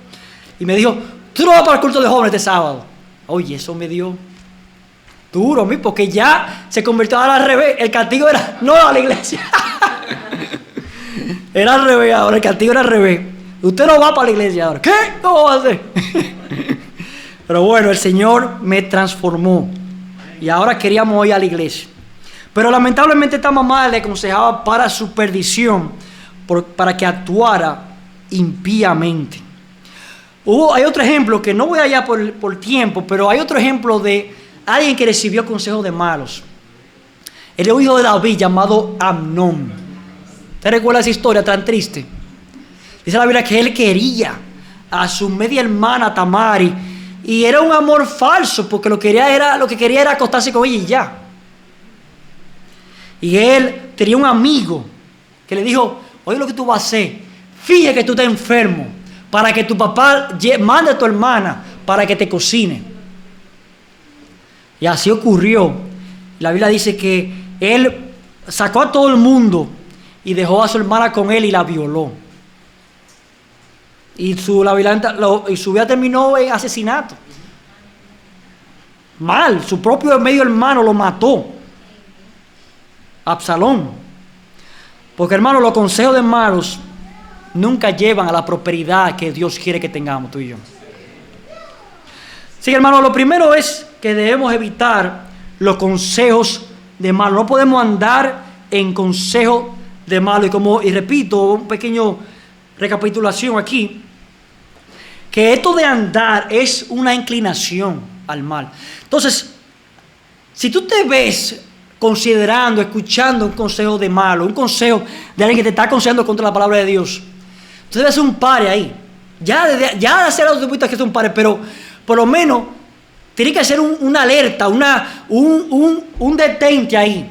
Y me dijo, tú no vas para el culto de jóvenes este sábado. Oye, eso me dio duro a mí porque ya se convirtió ahora al revés. El castigo era no a la iglesia. Era al revés ahora, el castigo era al revés. Usted no va para la iglesia ahora. ¿Qué? ¿Cómo va a hacer? Pero bueno, el Señor me transformó. Y ahora queríamos ir a la iglesia. Pero lamentablemente esta mamá le aconsejaba para su perdición, para que actuara impíamente. Hay otro ejemplo, que no voy allá por tiempo, pero hay otro ejemplo de alguien que recibió consejos de malos. Era un hijo de David llamado Amnón. ¿Usted recuerda esa historia tan triste? Dice la Biblia que él quería a su media hermana Tamari, y era un amor falso porque lo que quería era acostarse con ella y ya. Y él tenía un amigo que le dijo, oye, lo que tú vas a hacer, fíjate que tú estás enfermo para que tu papá mande a tu hermana para que te cocine. Y así ocurrió. La Biblia dice que él sacó a todo el mundo y dejó a su hermana con él y la violó. Y su vida terminó en asesinato. Mal, su propio medio hermano lo mató. Absalón. Porque, hermano, los consejos de malos nunca llevan a la prosperidad que Dios quiere que tengamos tú y yo. Sí, hermano, lo primero es que debemos evitar los consejos de malos. No podemos andar en consejos de malos. Y repito, un pequeño recapitulación aquí, que esto de andar es una inclinación al mal. Entonces, si tú te ves considerando, escuchando un consejo de malo, un consejo de alguien que te está aconsejando contra la palabra de Dios, tú debes hacer un pare ahí. Ya de hacer los que es un pare, pero por lo menos tiene que hacer una alerta, un detente ahí.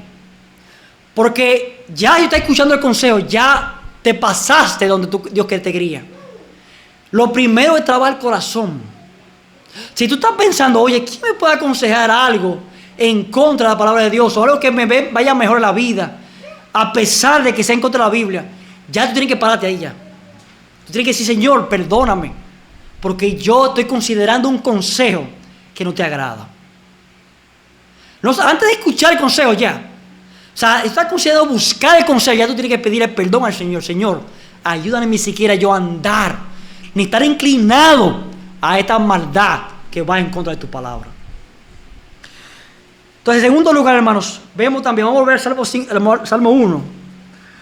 Porque ya si estás escuchando el consejo, ya te pasaste donde Dios te quería. Lo primero es trabajar el corazón. Si tú estás pensando, oye, ¿quién me puede aconsejar algo en contra de la palabra de Dios o algo que me vaya mejor en la vida, a pesar de que sea en contra de la Biblia? Ya tú tienes que pararte ahí ya. Tú tienes que decir, Señor, perdóname, porque yo estoy considerando un consejo que no te agrada. No, antes de escuchar el consejo ya, o sea, estás considerando buscar el consejo, ya tú tienes que pedirle perdón al Señor. Señor, ayúdame ni siquiera yo a andar ni estar inclinado a esta maldad que va en contra de tu palabra. Entonces, en segundo lugar, hermanos, vemos también, vamos a volver al Salmo 1.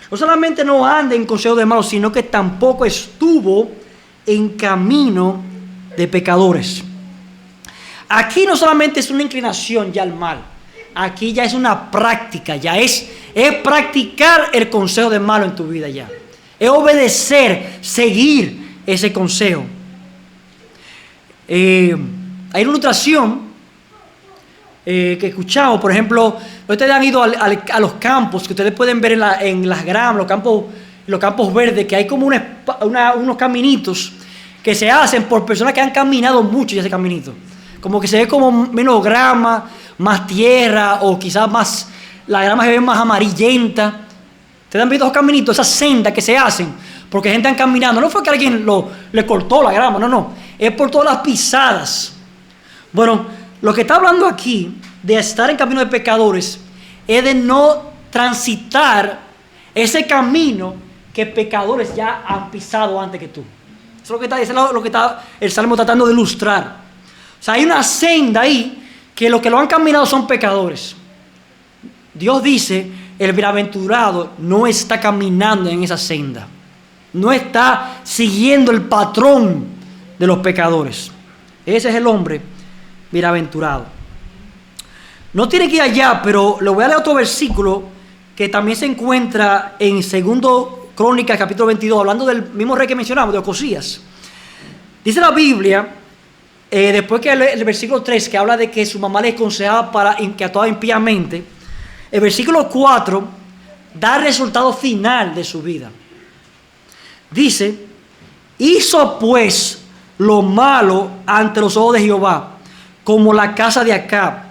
No solamente no anda en consejo de malos, sino que tampoco estuvo en camino de pecadores. Aquí no solamente es una inclinación ya al mal, aquí ya es una práctica, ya es practicar el consejo de malo en tu vida ya. Es obedecer, seguir ese consejo. Hay una ilustración que escuchamos, por ejemplo, ustedes han ido a los campos, que ustedes pueden ver en las gramas, los campos verdes, que hay como unos caminitos que se hacen por personas que han caminado mucho ya ese caminito. Como que se ve como menos grama, más tierra, o quizás más, la grama se ve más amarillenta. ¿Ustedes han visto esos caminitos, esas sendas que se hacen? Porque gente han caminando. No fue que alguien le cortó la grama, no. Es por todas las pisadas. Bueno, lo que está hablando aquí de estar en camino de pecadores es de no transitar ese camino que pecadores ya han pisado antes que tú. Eso es lo que está el Salmo tratando de ilustrar. O sea, hay una senda ahí que los que lo han caminado son pecadores. Dios dice, el bienaventurado no está caminando en esa senda, no está siguiendo el patrón de los pecadores. Ese es el hombre bienaventurado. No tiene que ir allá, pero le voy a leer otro versículo que también se encuentra en 2 Crónicas capítulo 22, hablando del mismo rey que mencionamos, de Ocosías. Dice la Biblia, después que el versículo 3, que habla de que su mamá le aconsejaba para que actuara impíamente, el versículo 4 da el resultado final de su vida. Dice, hizo pues lo malo ante los ojos de Jehová, como la casa de Acab,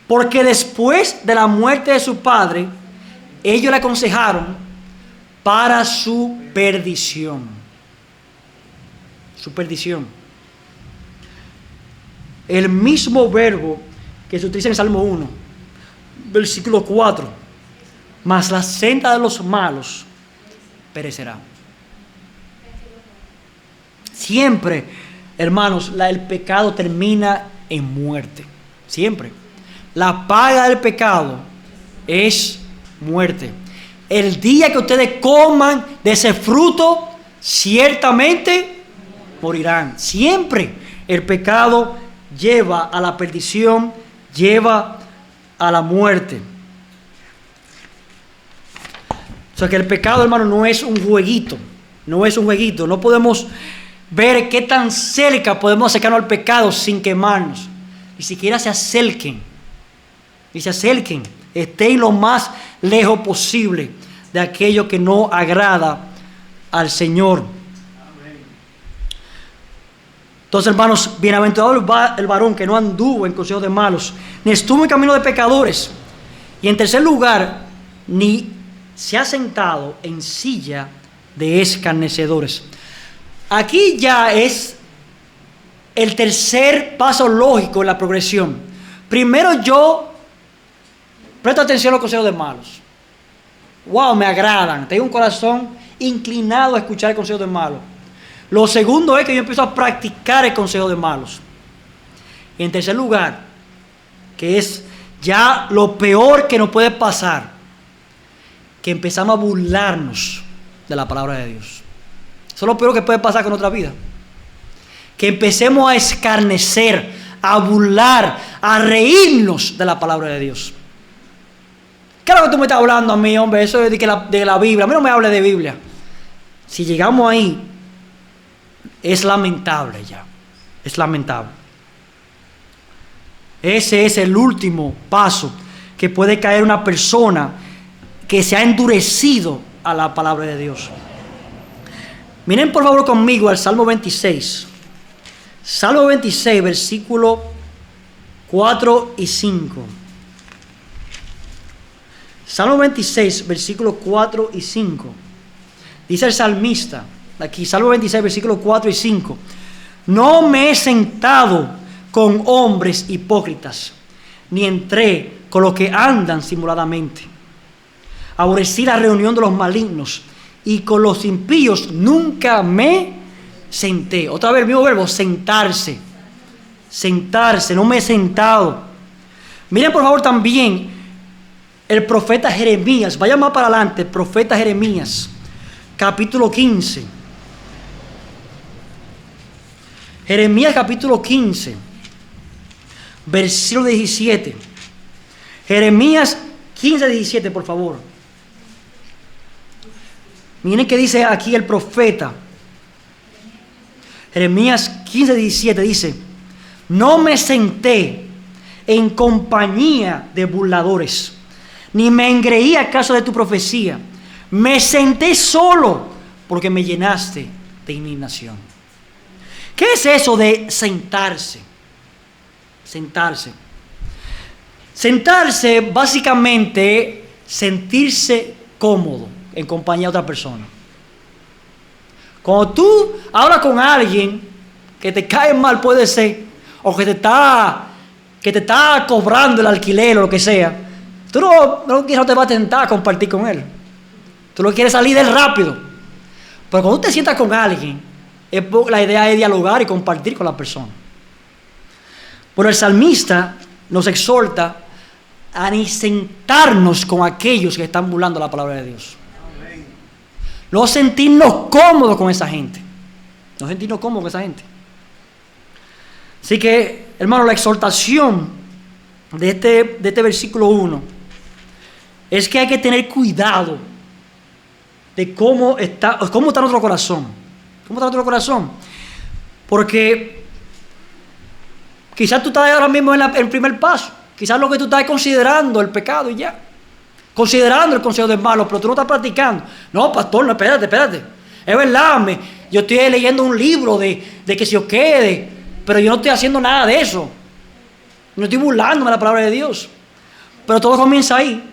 porque después de la muerte de su padre, ellos le aconsejaron para su perdición. Su perdición. El mismo verbo que se utiliza en Salmo 1, versículo 4. Mas la senda de los malos perecerá. Siempre, hermanos, el pecado termina en muerte. Siempre. La paga del pecado es muerte. El día que ustedes coman de ese fruto, ciertamente morirán. Siempre el pecado lleva a la perdición, lleva a la muerte. O sea que el pecado, hermano, no es un jueguito. No es un jueguito. No podemos ver qué tan cerca podemos acercarnos al pecado sin quemarnos. Ni siquiera se acerquen. Ni se acerquen. Estén lo más lejos posible de aquello que no agrada al Señor. Entonces, hermanos, bienaventurado el varón que no anduvo en consejo de malos, ni estuvo en camino de pecadores, y en tercer lugar, ni se ha sentado en silla de escarnecedores. Aquí ya es el tercer paso lógico en la progresión. Primero yo presto atención a los consejos de malos. Wow, me agradan. Tengo un corazón inclinado a escuchar el consejo de malos. Lo segundo es que yo empiezo a practicar el consejo de malos. Y en tercer lugar, que es ya lo peor que nos puede pasar, que empezamos a burlarnos de la palabra de Dios. Eso es lo peor que puede pasar con nuestra vida. Que empecemos a escarnecer, a burlar, a reírnos de la palabra de Dios. ¿Qué es lo que tú me estás hablando a mí, hombre? Eso es de la Biblia. A mí no me hable de Biblia. Si llegamos ahí, es lamentable ya. Es lamentable. Ese es el último paso que puede caer una persona que se ha endurecido a la palabra de Dios. Miren por favor conmigo al Salmo 26. Salmo 26, versículo 4 y 5. Salmo 26, versículos 4 y 5. Dice el salmista, aquí, Salmo 26, versículos 4 y 5. No me he sentado con hombres hipócritas, ni entré con los que andan simuladamente. Aborrecí la reunión de los malignos, y con los impíos nunca me senté. Otra vez el mismo verbo, sentarse. Sentarse, no me he sentado. Miren por favor también el profeta Jeremías, vaya más para adelante, el profeta Jeremías, capítulo 15. Jeremías capítulo 15, versículo 17. Jeremías 15, 17, por favor. Miren qué dice aquí el profeta. Jeremías 15, 17 dice: no me senté en compañía de burladores, ni me engreí a causa de tu profecía. Me senté solo porque me llenaste de indignación. ¿Qué es eso de sentarse? Sentarse. Sentarse, básicamente, sentirse cómodo en compañía de otra persona. Cuando tú hablas con alguien que te cae mal, puede ser, o que te está cobrando el alquiler o lo que sea, tú no te vas a tentar a compartir con él. Tú no quieres salir de él rápido. Pero cuando tú te sientas con alguien, la idea es dialogar y compartir con la persona. Pero el salmista nos exhorta a ni sentarnos con aquellos que están burlando la palabra de Dios. No sentirnos cómodos con esa gente. No sentirnos cómodos con esa gente. Así que, hermano, la exhortación de este versículo 1 es que hay que tener cuidado de cómo está nuestro corazón. ¿Cómo está nuestro corazón? Porque quizás tú estás ahora mismo en el primer paso. Quizás lo que tú estás considerando el pecado y ya. Considerando el consejo del malo, pero tú no estás practicando. No, pastor, no, espérate. Es verdad, yo estoy leyendo un libro de que se os quede, pero yo no estoy haciendo nada de eso. No estoy burlándome de la palabra de Dios. Pero todo comienza ahí.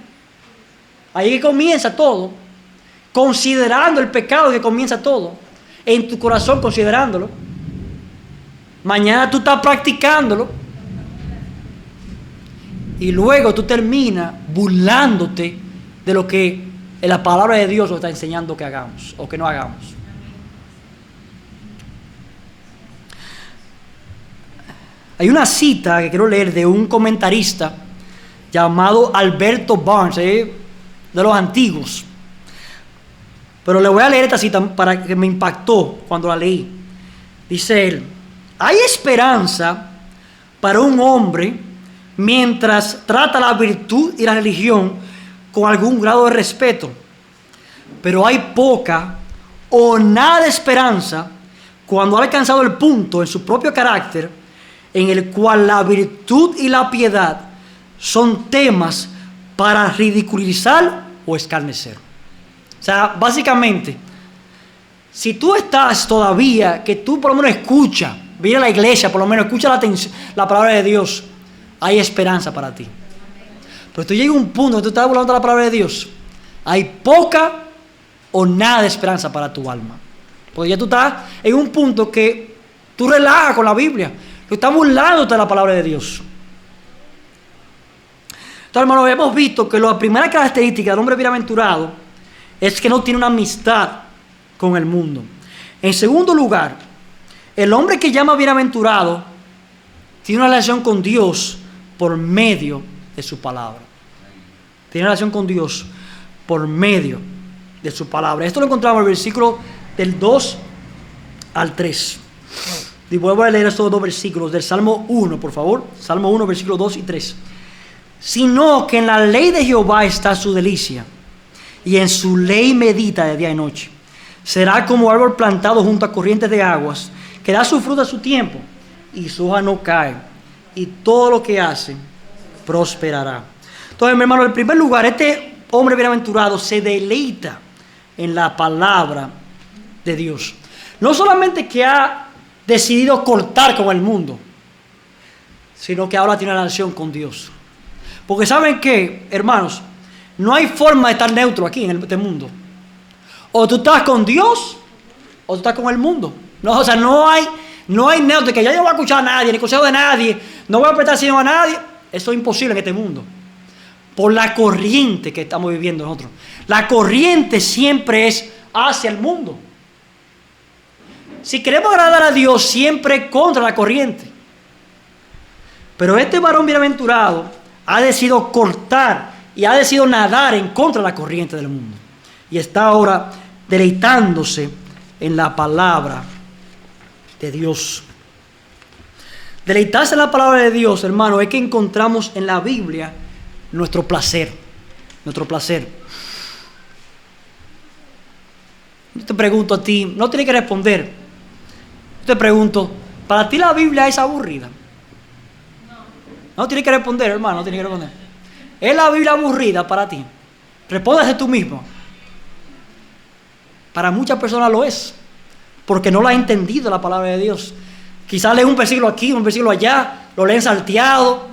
Ahí comienza todo. Considerando el pecado que comienza todo. En tu corazón considerándolo. Mañana tú estás practicándolo. Y luego tú terminas burlándote de lo que en la palabra de Dios nos está enseñando que hagamos o que no hagamos. Hay una cita que quiero leer de un comentarista llamado Alberto Barnes, de los antiguos. Pero le voy a leer esta cita para que me impactó cuando la leí. Dice él: hay esperanza para un hombre mientras trata la virtud y la religión con algún grado de respeto, pero hay poca o nada de esperanza cuando ha alcanzado el punto en su propio carácter en el cual la virtud y la piedad son temas para ridiculizar o escarnecer. O sea, básicamente, si tú estás todavía, que tú por lo menos escuchas, viene a la iglesia, por lo menos escucha la palabra de Dios, hay esperanza para ti. Pero tú llegas a un punto donde tú estás hablando de la palabra de Dios, hay poca o nada de esperanza para tu alma. Porque ya tú estás en un punto que tú relajas con la Biblia, tú estás burlándote de la palabra de Dios. Entonces, hermanos, hemos visto que la primera característica del hombre bienaventurado es que no tiene una amistad con el mundo. En segundo lugar, el hombre que llama bienaventurado tiene una relación con Dios por medio de su palabra. Tiene una relación con Dios por medio de su palabra. Esto lo encontramos en el versículo del 2 al 3. Y vuelvo a leer estos dos versículos del Salmo 1, por favor. Salmo 1, versículos 2 y 3. Sino que en la ley de Jehová está su delicia, y en su ley medita de día y noche. Será como árbol plantado junto a corrientes de aguas, que da su fruto a su tiempo, y su hoja no cae, y todo lo que hace prosperará. Entonces, mi hermano, en primer lugar, este hombre bienaventurado se deleita en la palabra de Dios. No solamente que ha decidido cortar con el mundo, sino que ahora tiene una relación con Dios. Porque ¿saben qué, hermanos? No hay forma de estar neutro aquí en este mundo. O tú estás con Dios, o tú estás con el mundo. No, o sea, no hay neutro, que ya yo no voy a escuchar a nadie, ni consejo de nadie, no voy a prestar atención a nadie. Eso es imposible en este mundo. Por la corriente que estamos viviendo nosotros. La corriente siempre es hacia el mundo. Si queremos agradar a Dios, siempre contra la corriente. Pero este varón bienaventurado ha decidido cortar y ha decidido nadar en contra de la corriente del mundo. Y está ahora deleitándose en la palabra de Dios. Deleitarse en la palabra de Dios, hermano, es que encontramos en la Biblia nuestro placer. Nuestro placer. Yo te pregunto a ti, no tienes que responder. Yo te pregunto, ¿para ti la Biblia es aburrida? No tienes que responder, hermano, no tienes que responder. ¿Es la Biblia aburrida para ti? Respóndase tú mismo. Para muchas personas lo es, porque no la ha entendido la palabra de Dios. Quizás leen un versículo aquí, un versículo allá, lo leen salteado,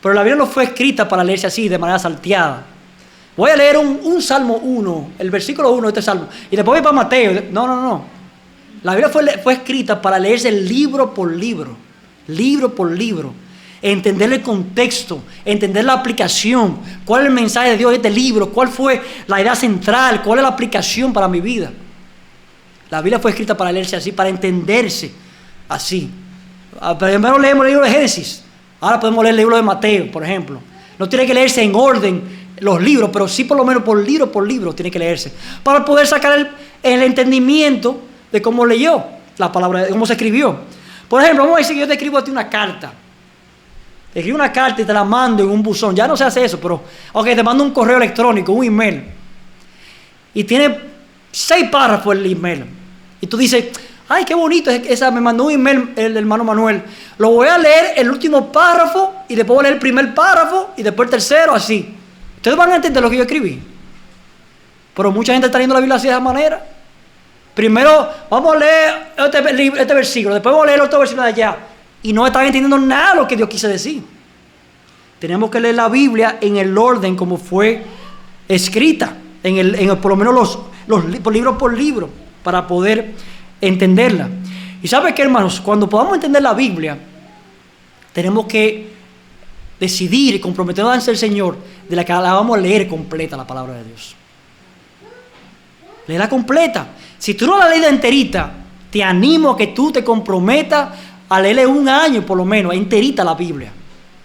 pero la Biblia no fue escrita para leerse así, de manera salteada. Voy a leer un Salmo 1, el versículo 1 de este Salmo, y después voy para Mateo. No. La Biblia fue escrita para leerse libro por libro, entender el contexto, entender la aplicación, cuál es el mensaje de Dios de este libro, cuál fue la idea central, cuál es la aplicación para mi vida. La Biblia fue escrita para leerse así, para entenderse así. Primero leemos el libro de Génesis, ahora podemos leer el libro de Mateo, por ejemplo. No tiene que leerse en orden los libros, pero sí por lo menos por libro tiene que leerse, para poder sacar el entendimiento de cómo leyó la palabra, de cómo se escribió. Por ejemplo, vamos a decir que yo te escribo a ti una carta. Te escribo una carta y te la mando en un buzón. Ya no se hace eso, pero te mando un correo electrónico, un email. Y tiene 6 párrafos el email. Y tú dices, ay, qué bonito, me mandó un email el hermano Manuel. Lo voy a leer el último párrafo y después voy a leer el primer párrafo y después el tercero, así. Ustedes van a entender lo que yo escribí. Pero mucha gente está leyendo la Biblia así de esa manera. Primero vamos a leer este versículo, después vamos a leer otro versículo de allá. Y no están entendiendo nada de lo que Dios quiso decir. Tenemos que leer la Biblia en el orden como fue escrita, por lo menos libro por libro, para poder entenderla. Y ¿sabe qué, hermanos? Cuando podamos entender la Biblia, tenemos que decidir y comprometernos ante el Señor de la que la vamos a leer completa, la palabra de Dios. Léela completa. Si tú no la lees enterita, te animo a que tú te comprometas a leerle 1 año por lo menos, enterita la Biblia.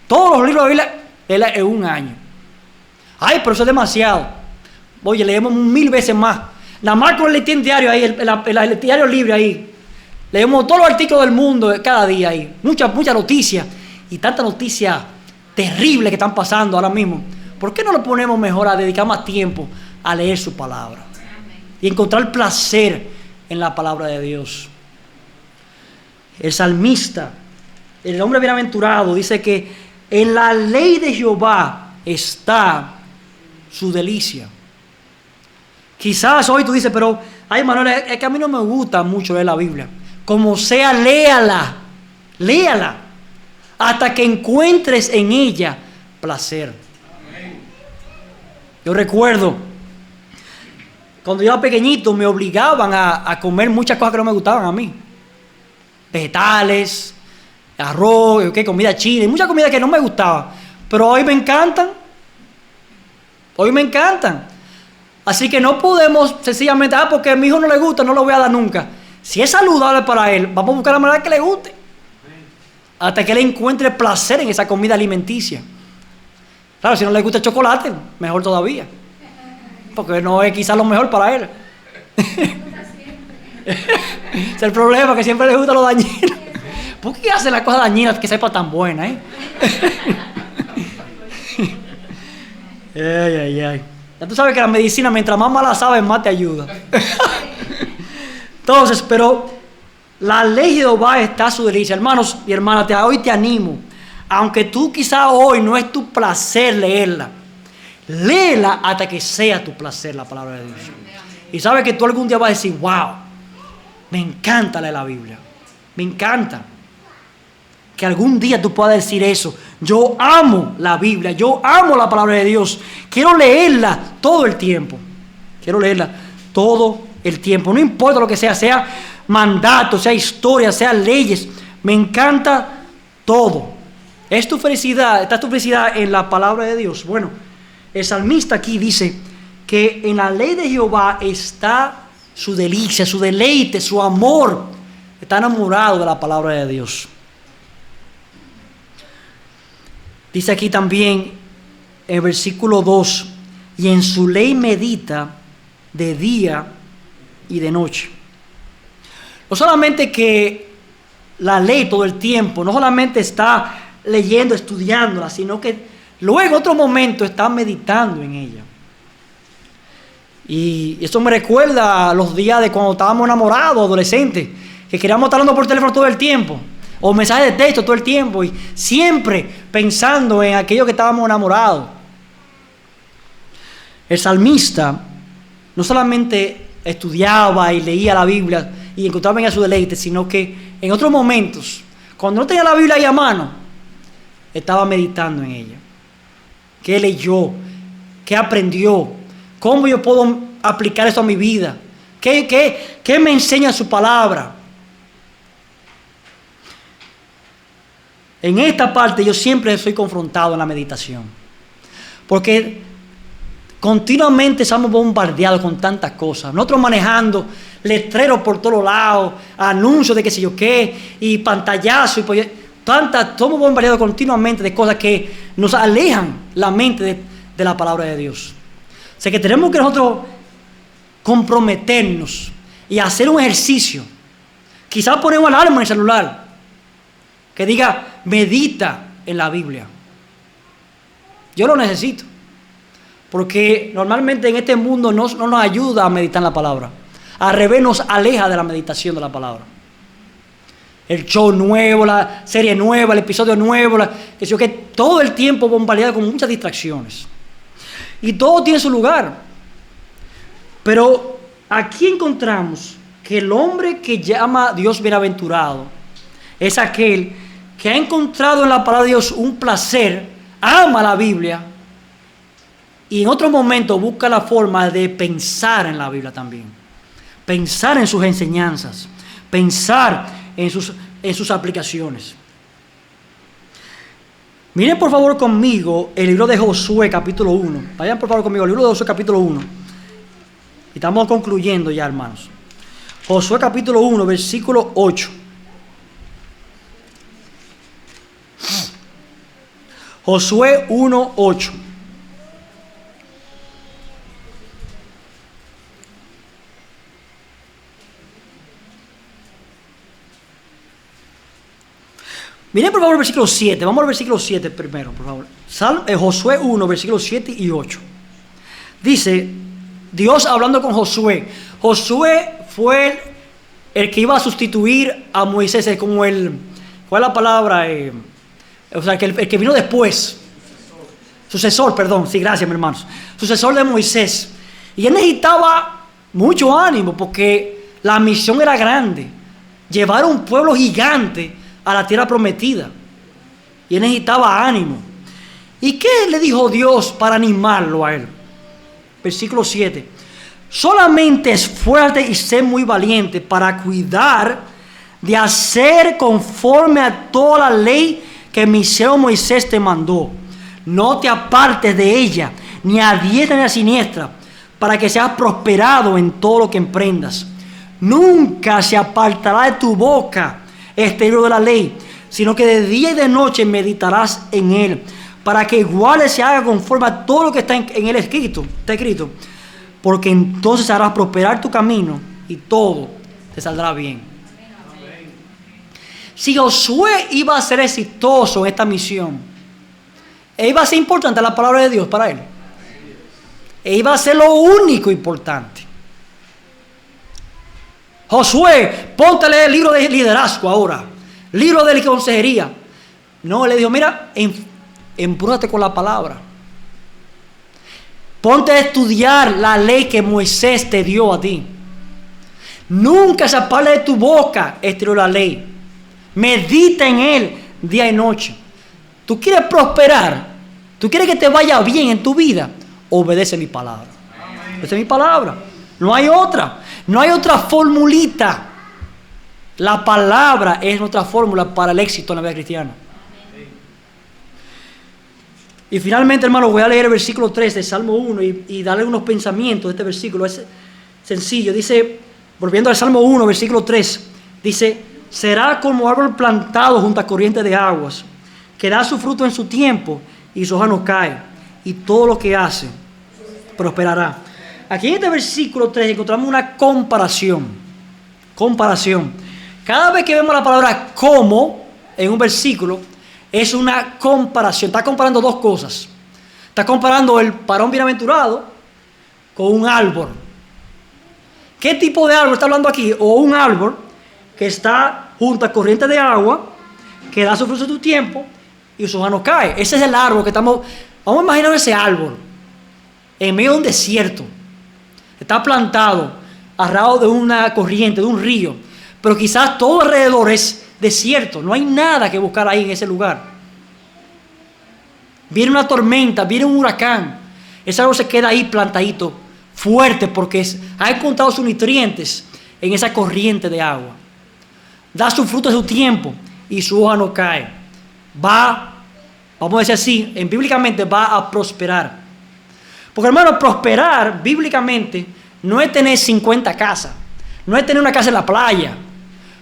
Todos los libros de la Biblia, léela en 1 año. Ay, pero eso es demasiado. Oye, leemos 1000 veces más. Nada más con el listín diario ahí, el diario libre ahí. Leemos todos los artículos del mundo cada día ahí. Muchas noticias. Y tantas noticias terribles que están pasando ahora mismo. ¿Por qué no lo ponemos mejor a dedicar más tiempo a leer su palabra? Y encontrar placer en la palabra de Dios. El salmista, el hombre bienaventurado, dice que en la ley de Jehová está su delicia. Quizás hoy tú dices, pero, ay, Manuel, es que a mí no me gusta mucho leer la Biblia. Como sea, léala, hasta que encuentres en ella placer. Yo recuerdo, cuando yo era pequeñito, me obligaban a comer muchas cosas que no me gustaban a mí. Vegetales, arroz, comida china, y muchas comidas que no me gustaban. Pero hoy me encantan. Así que no podemos sencillamente, porque a mi hijo no le gusta, no lo voy a dar nunca. Si es saludable para él, vamos a buscar la manera que le guste. Hasta que él encuentre placer en esa comida alimenticia. Claro, si no le gusta el chocolate, mejor todavía. Porque no es quizás lo mejor para él. Es el problema, que siempre le gusta lo dañino. ¿Por qué hacen las cosas dañinas que sepa tan buena, Ay. Ya tú sabes que la medicina, mientras más mala sabes, más te ayuda. Entonces, pero la ley de Jehová está a su delicia. Hermanos y hermanas, hoy te animo. Aunque tú quizás hoy no es tu placer leerla, léela hasta que sea tu placer la palabra de Dios. Y sabes que tú algún día vas a decir, wow, me encanta leer la Biblia. Me encanta. Que algún día tú puedas decir eso. Yo amo la Biblia, yo amo la palabra de Dios. Quiero leerla todo el tiempo. No importa lo que sea mandato, sea historia, sea leyes. Me encanta todo. ¿Es tu felicidad? ¿Está tu felicidad en la palabra de Dios? Bueno, el salmista aquí dice que en la ley de Jehová está su delicia, su deleite, su amor. Está enamorado de la palabra de Dios. Dice aquí también en el versículo 2, y en su ley medita de día y de noche. No solamente que la ley todo el tiempo, no solamente está leyendo, estudiándola, sino que luego en otro momento está meditando en ella. Y eso me recuerda a los días de cuando estábamos enamorados, adolescentes, que queríamos estar hablando por teléfono todo el tiempo. O mensajes de texto todo el tiempo y siempre pensando en aquello que estábamos enamorados. El salmista no solamente estudiaba y leía la Biblia y encontraba en ella su deleite, sino que en otros momentos, cuando no tenía la Biblia ahí a mano, estaba meditando en ella. ¿Qué leyó? ¿Qué aprendió? ¿Cómo yo puedo aplicar eso a mi vida? ¿Qué me enseña su palabra? En esta parte yo siempre soy confrontado en la meditación, porque continuamente estamos bombardeados con tantas cosas. Nosotros manejando letreros por todos lados, anuncios de qué sé yo qué, y pantallazos, y somos bombardeados continuamente de cosas que nos alejan la mente de la palabra de Dios. O sea que tenemos que nosotros comprometernos y hacer un ejercicio. Quizás ponemos alarma en el celular que diga medita en la Biblia. Yo lo necesito, porque normalmente en este mundo no nos ayuda a meditar en la palabra. Al revés, nos aleja de la meditación de la palabra. El show nuevo, la serie nueva, el episodio nuevo, que todo el tiempo bombardeado con muchas distracciones. Y todo tiene su lugar. Pero aquí encontramos que el hombre que llama a Dios bienaventurado es aquel que ha encontrado en la palabra de Dios un placer, ama la Biblia y en otro momento busca la forma de pensar en la Biblia también. Pensar en sus enseñanzas, pensar en sus aplicaciones. Miren por favor conmigo el libro de Josué capítulo 1. Vayan por favor conmigo el libro de Josué capítulo 1. Y estamos concluyendo ya, hermanos. Josué capítulo 1, versículo 8. Josué 1, 8. Miren por favor el versículo 7. Vamos al versículo 7 primero, por favor. Josué 1, versículos 7 y 8. Dice, Dios hablando con Josué. Josué fue el que iba a sustituir a Moisés, como ¿cuál es la palabra? O sea, el que vino después. Sucesor, perdón. Sí, gracias, mis hermanos. Sucesor de Moisés. Y él necesitaba mucho ánimo porque la misión era grande. Llevar a un pueblo gigante a la tierra prometida. Y él necesitaba ánimo. ¿Y qué le dijo Dios para animarlo a él? Versículo 7. Solamente esfuérzate y sé muy valiente para cuidar de hacer conforme a toda la ley que mi siervo Moisés te mandó. No te apartes de ella, ni a diestra ni a siniestra, para que seas prosperado en todo lo que emprendas. Nunca se apartará de tu boca este libro de la ley, sino que de día y de noche meditarás en él, para que igual se haga conforme a todo lo que está en él escrito, porque entonces harás prosperar tu camino y todo te saldrá bien. Si Josué iba a ser exitoso en esta misión, iba a ser importante la palabra de Dios para él. Iba a ser lo único importante. Josué, ponte a leer el libro de liderazgo ahora, libro de consejería. No, le dijo, mira, embrújate con la palabra. Ponte a estudiar la ley que Moisés te dio a ti. Nunca se aparte de tu boca este libro de la ley. Medita en él día y noche. ¿Tú quieres prosperar? ¿Tú quieres que te vaya bien en tu vida? Obedece mi palabra. Obedece mi palabra. No hay otra. No hay otra formulita. La palabra es nuestra fórmula para el éxito en la vida cristiana. Y finalmente, hermano, voy a leer el versículo 3 del Salmo 1 y darle unos pensamientos de este versículo. Es sencillo. Dice, volviendo al Salmo 1, versículo 3, dice, será como árbol plantado junto a corrientes de aguas, que da su fruto en su tiempo y su hoja no cae, y todo lo que hace prosperará. Aquí en este versículo 3 encontramos una comparación. Cada vez que vemos la palabra como en un versículo, es una comparación. Está comparando dos cosas. Está comparando el varón bienaventurado con un árbol. ¿Qué tipo de árbol está hablando aquí? O un árbol que está junto a corriente de agua, que da su fruto en su tiempo y su hoja no cae. Ese es el árbol que estamos... Vamos a imaginar ese árbol en medio de un desierto. Está plantado al lado de una corriente, de un río. Pero quizás todo alrededor es desierto. No hay nada que buscar ahí en ese lugar. Viene una tormenta, viene un huracán. Ese árbol se queda ahí plantadito, fuerte, porque ha encontrado sus nutrientes en esa corriente de agua. Da su fruto en su tiempo y su hoja no cae. Vamos a decir así, bíblicamente va a prosperar. Porque hermano, prosperar bíblicamente no es tener 50 casas, no es tener una casa en la playa.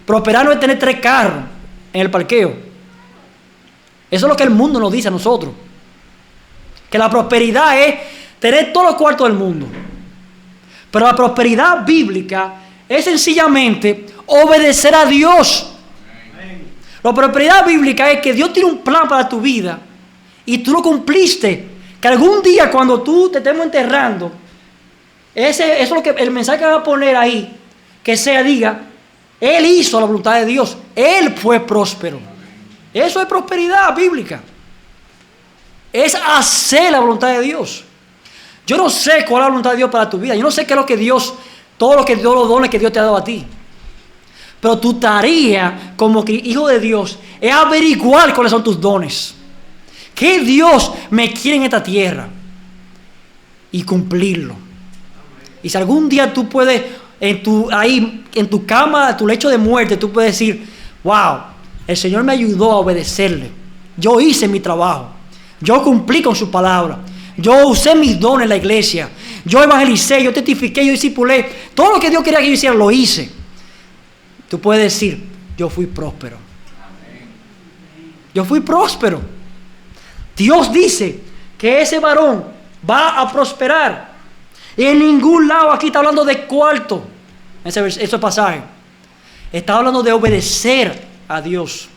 Prosperar no es tener 3 carros en el parqueo. Eso es lo que el mundo nos dice a nosotros. que la prosperidad es tener todos los cuartos del mundo. Pero la prosperidad bíblica es sencillamente obedecer a Dios. La prosperidad bíblica es que Dios tiene un plan para tu vida y tú lo cumpliste. Que algún día cuando tú te estemos enterrando, eso es lo que el mensaje que va a poner ahí, que diga, Él hizo la voluntad de Dios, Él fue próspero. Eso es prosperidad bíblica. Es hacer la voluntad de Dios. Yo no sé cuál es la voluntad de Dios para tu vida. Yo no sé qué es lo que Dios, todos los dones que Dios te ha dado a ti. Pero tu tarea como hijo de Dios es averiguar cuáles son tus dones. ¿Qué Dios me quiere en esta tierra? Y cumplirlo. Y si algún día tú puedes, en tu cama, en tu lecho de muerte, tú puedes decir, wow, el Señor me ayudó a obedecerle. Yo hice mi trabajo. Yo cumplí con su palabra. Yo usé mis dones en la iglesia. Yo evangelicé, yo testifiqué, yo discipulé. Todo lo que Dios quería que yo hiciera, lo hice. Tú puedes decir, yo fui próspero. Yo fui próspero. Dios dice que ese varón va a prosperar. Y en ningún lado aquí está hablando de cuarto. Ese pasaje. Está hablando de obedecer a Dios.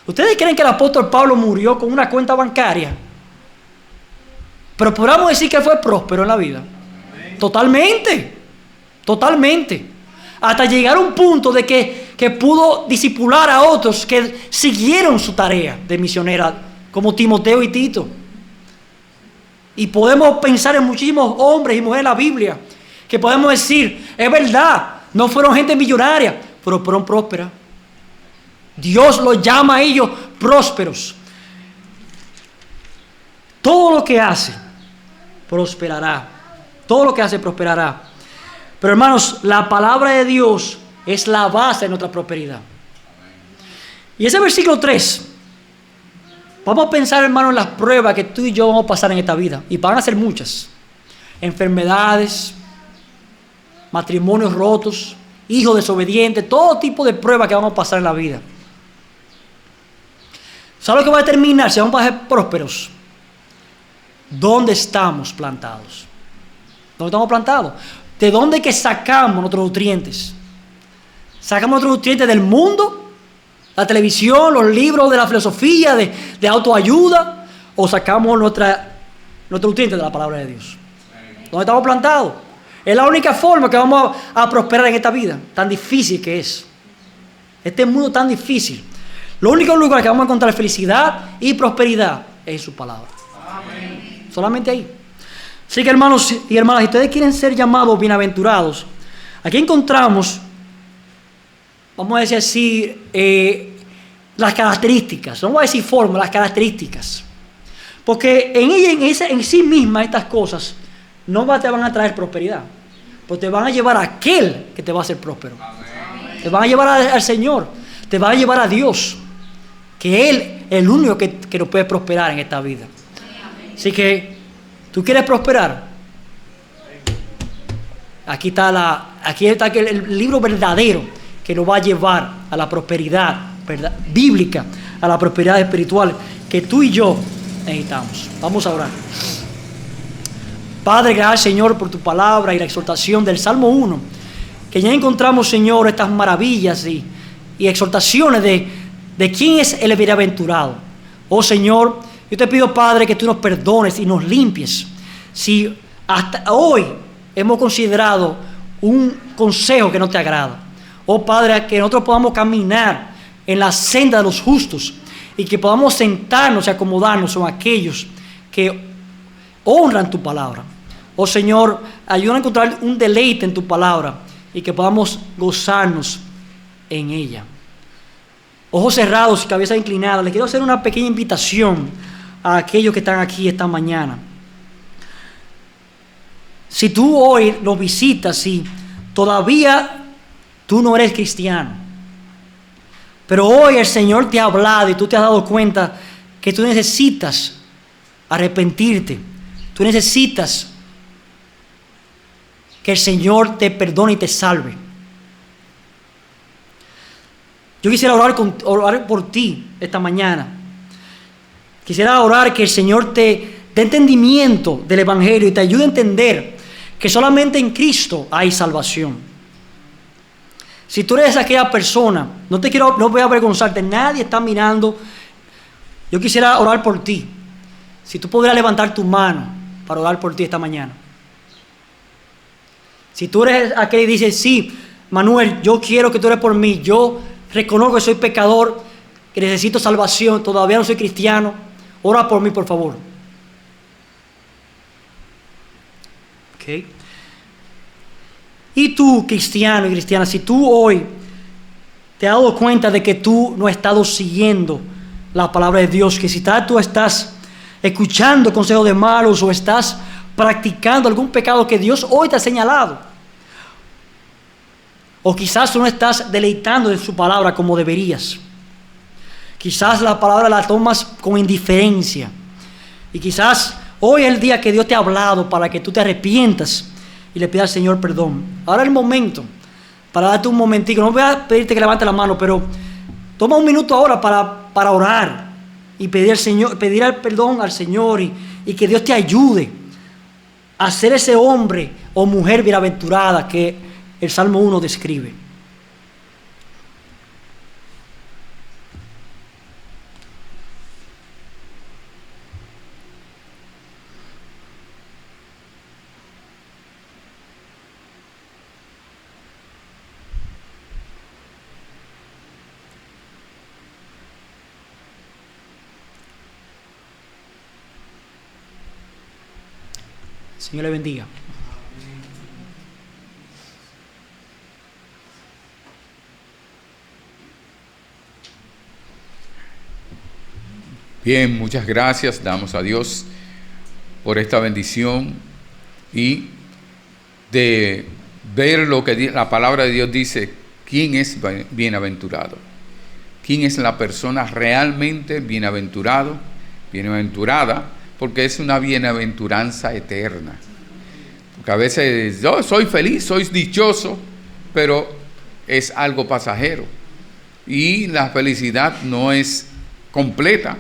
¿Ustedes creen que el apóstol Pablo murió con una cuenta bancaria? Pero podríamos decir que fue próspero en la vida. Totalmente. Totalmente. Hasta llegar a un punto de que pudo discipular a otros que siguieron su tarea de misionera, como Timoteo y Tito. Y podemos pensar en muchísimos hombres y mujeres en la Biblia que podemos decir, es verdad, no fueron gente millonaria, pero fueron prósperas. Dios los llama a ellos prósperos. Todo lo que hace prosperará. Todo lo que hace prosperará. Pero hermanos, la palabra de Dios es la base de nuestra prosperidad. Y ese versículo 3, vamos a pensar, hermanos, en las pruebas que tú y yo vamos a pasar en esta vida. Y van a ser muchas. Enfermedades, matrimonios rotos, hijos desobedientes, todo tipo de pruebas que vamos a pasar en la vida. ¿Sabes lo que va a determinar si vamos a ser prósperos? ¿Dónde estamos plantados? ¿Dónde estamos plantados? ¿De dónde es que sacamos nuestros nutrientes? ¿Sacamos nuestros nutrientes del mundo? ¿La televisión, los libros de la filosofía, de autoayuda? ¿O sacamos nuestros nutrientes de la palabra de Dios? ¿Dónde estamos plantados? Es la única forma que vamos a prosperar en esta vida, tan difícil que es. Este mundo tan difícil. Lo único lugar que vamos a encontrar felicidad y prosperidad es en su palabra. Amén. Solamente ahí. Así que, hermanos y hermanas, si ustedes quieren ser llamados bienaventurados, aquí encontramos, vamos a decir así, las características. No voy a decir formas, las características. Porque en ella, en sí misma, estas cosas no te van a traer prosperidad, pero te van a llevar a aquel que te va a hacer próspero. Amén. Te van a llevar al Señor, te van a llevar a Dios, que Él es el único que nos puede prosperar en esta vida. Así que, ¿tú quieres prosperar? Aquí está el libro verdadero que nos va a llevar a la prosperidad bíblica, a la prosperidad espiritual que tú y yo necesitamos. Vamos a orar. Padre, gracias, Señor, por tu palabra y la exhortación del Salmo 1, que ya encontramos, Señor, estas maravillas y exhortaciones de quién es el bienaventurado. Oh, Señor, yo te pido, Padre, que tú nos perdones y nos limpies si hasta hoy hemos considerado un consejo que no te agrada. Oh, Padre, que nosotros podamos caminar en la senda de los justos y que podamos sentarnos y acomodarnos con aquellos que honran tu palabra. Oh, Señor, ayúdanos a encontrar un deleite en tu palabra y que podamos gozarnos en ella. Ojos cerrados y cabeza inclinada, les quiero hacer una pequeña invitación a aquellos que están aquí esta mañana. Si tú hoy nos visitas y todavía tú no eres cristiano, pero hoy el Señor te ha hablado y tú te has dado cuenta que tú necesitas arrepentirte, tú necesitas que el Señor te perdone y te salve. Yo quisiera orar por ti esta mañana. Quisiera orar que el Señor te dé entendimiento del Evangelio y te ayude a entender que solamente en Cristo hay salvación. Si tú eres aquella persona, no voy a avergonzarte, nadie está mirando. Yo quisiera orar por ti. Si tú pudieras levantar tu mano para orar por ti esta mañana. Si tú eres aquel que dice, sí, Manuel, yo quiero que tú ores por mí. Yo reconozco que soy pecador, que necesito salvación, todavía no soy cristiano. Ora por mí, por favor. Okay. Y tú, cristiano y cristiana, si tú hoy te has dado cuenta de que tú no has estado siguiendo la palabra de Dios, que si tú estás escuchando consejos de malos o estás practicando algún pecado que Dios hoy te ha señalado, o quizás tú no estás deleitando en su palabra como deberías, quizás la palabra la tomas con indiferencia, y quizás hoy es el día que Dios te ha hablado para que tú te arrepientas y le pidas al Señor perdón. Ahora es el momento para darte un momentico. No voy a pedirte que levantes la mano, pero toma un minuto ahora para orar y pedir el perdón al Señor y que Dios te ayude a ser ese hombre o mujer bienaventurada que el Salmo 1 describe. Señor le bendiga. Bien, muchas gracias. Damos a Dios por esta bendición y de ver lo que la palabra de Dios dice. ¿Quién es bienaventurado? ¿Quién es la persona realmente bienaventurada? Porque es una bienaventuranza eterna. Porque a veces yo soy feliz, soy dichoso, pero es algo pasajero. Y la felicidad no es completa.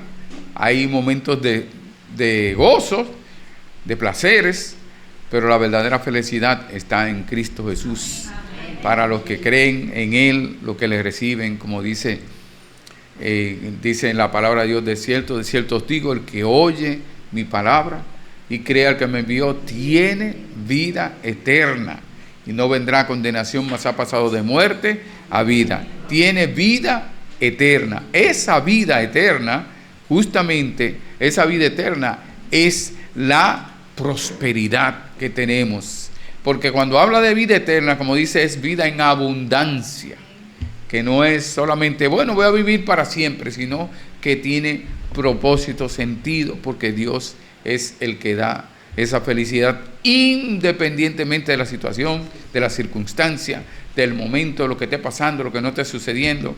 Hay momentos de gozo, de placeres, pero la verdadera felicidad está en Cristo Jesús. Para los que creen en Él, los que le reciben, como dice en la palabra de Dios, de cierto os digo, el que oye mi palabra y crea al que me envió, tiene vida eterna y no vendrá condenación, mas ha pasado de muerte a vida. Tiene vida eterna. Esa vida eterna, justamente esa vida eterna es la prosperidad que tenemos. Porque cuando habla de vida eterna, como dice, es vida en abundancia, que no es solamente, bueno, voy a vivir para siempre, sino que tiene propósito, sentido, porque Dios es el que da esa felicidad independientemente de la situación, de la circunstancia, del momento, lo que esté pasando, lo que no esté sucediendo.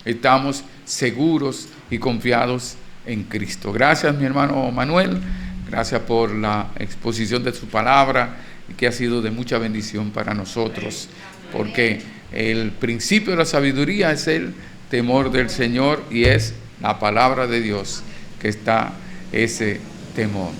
Estamos seguros y confiados en Cristo. Gracias, mi hermano Manuel, gracias por la exposición de su palabra, y que ha sido de mucha bendición para nosotros, porque el principio de la sabiduría es el temor del Señor y es la palabra de Dios que está ese temor.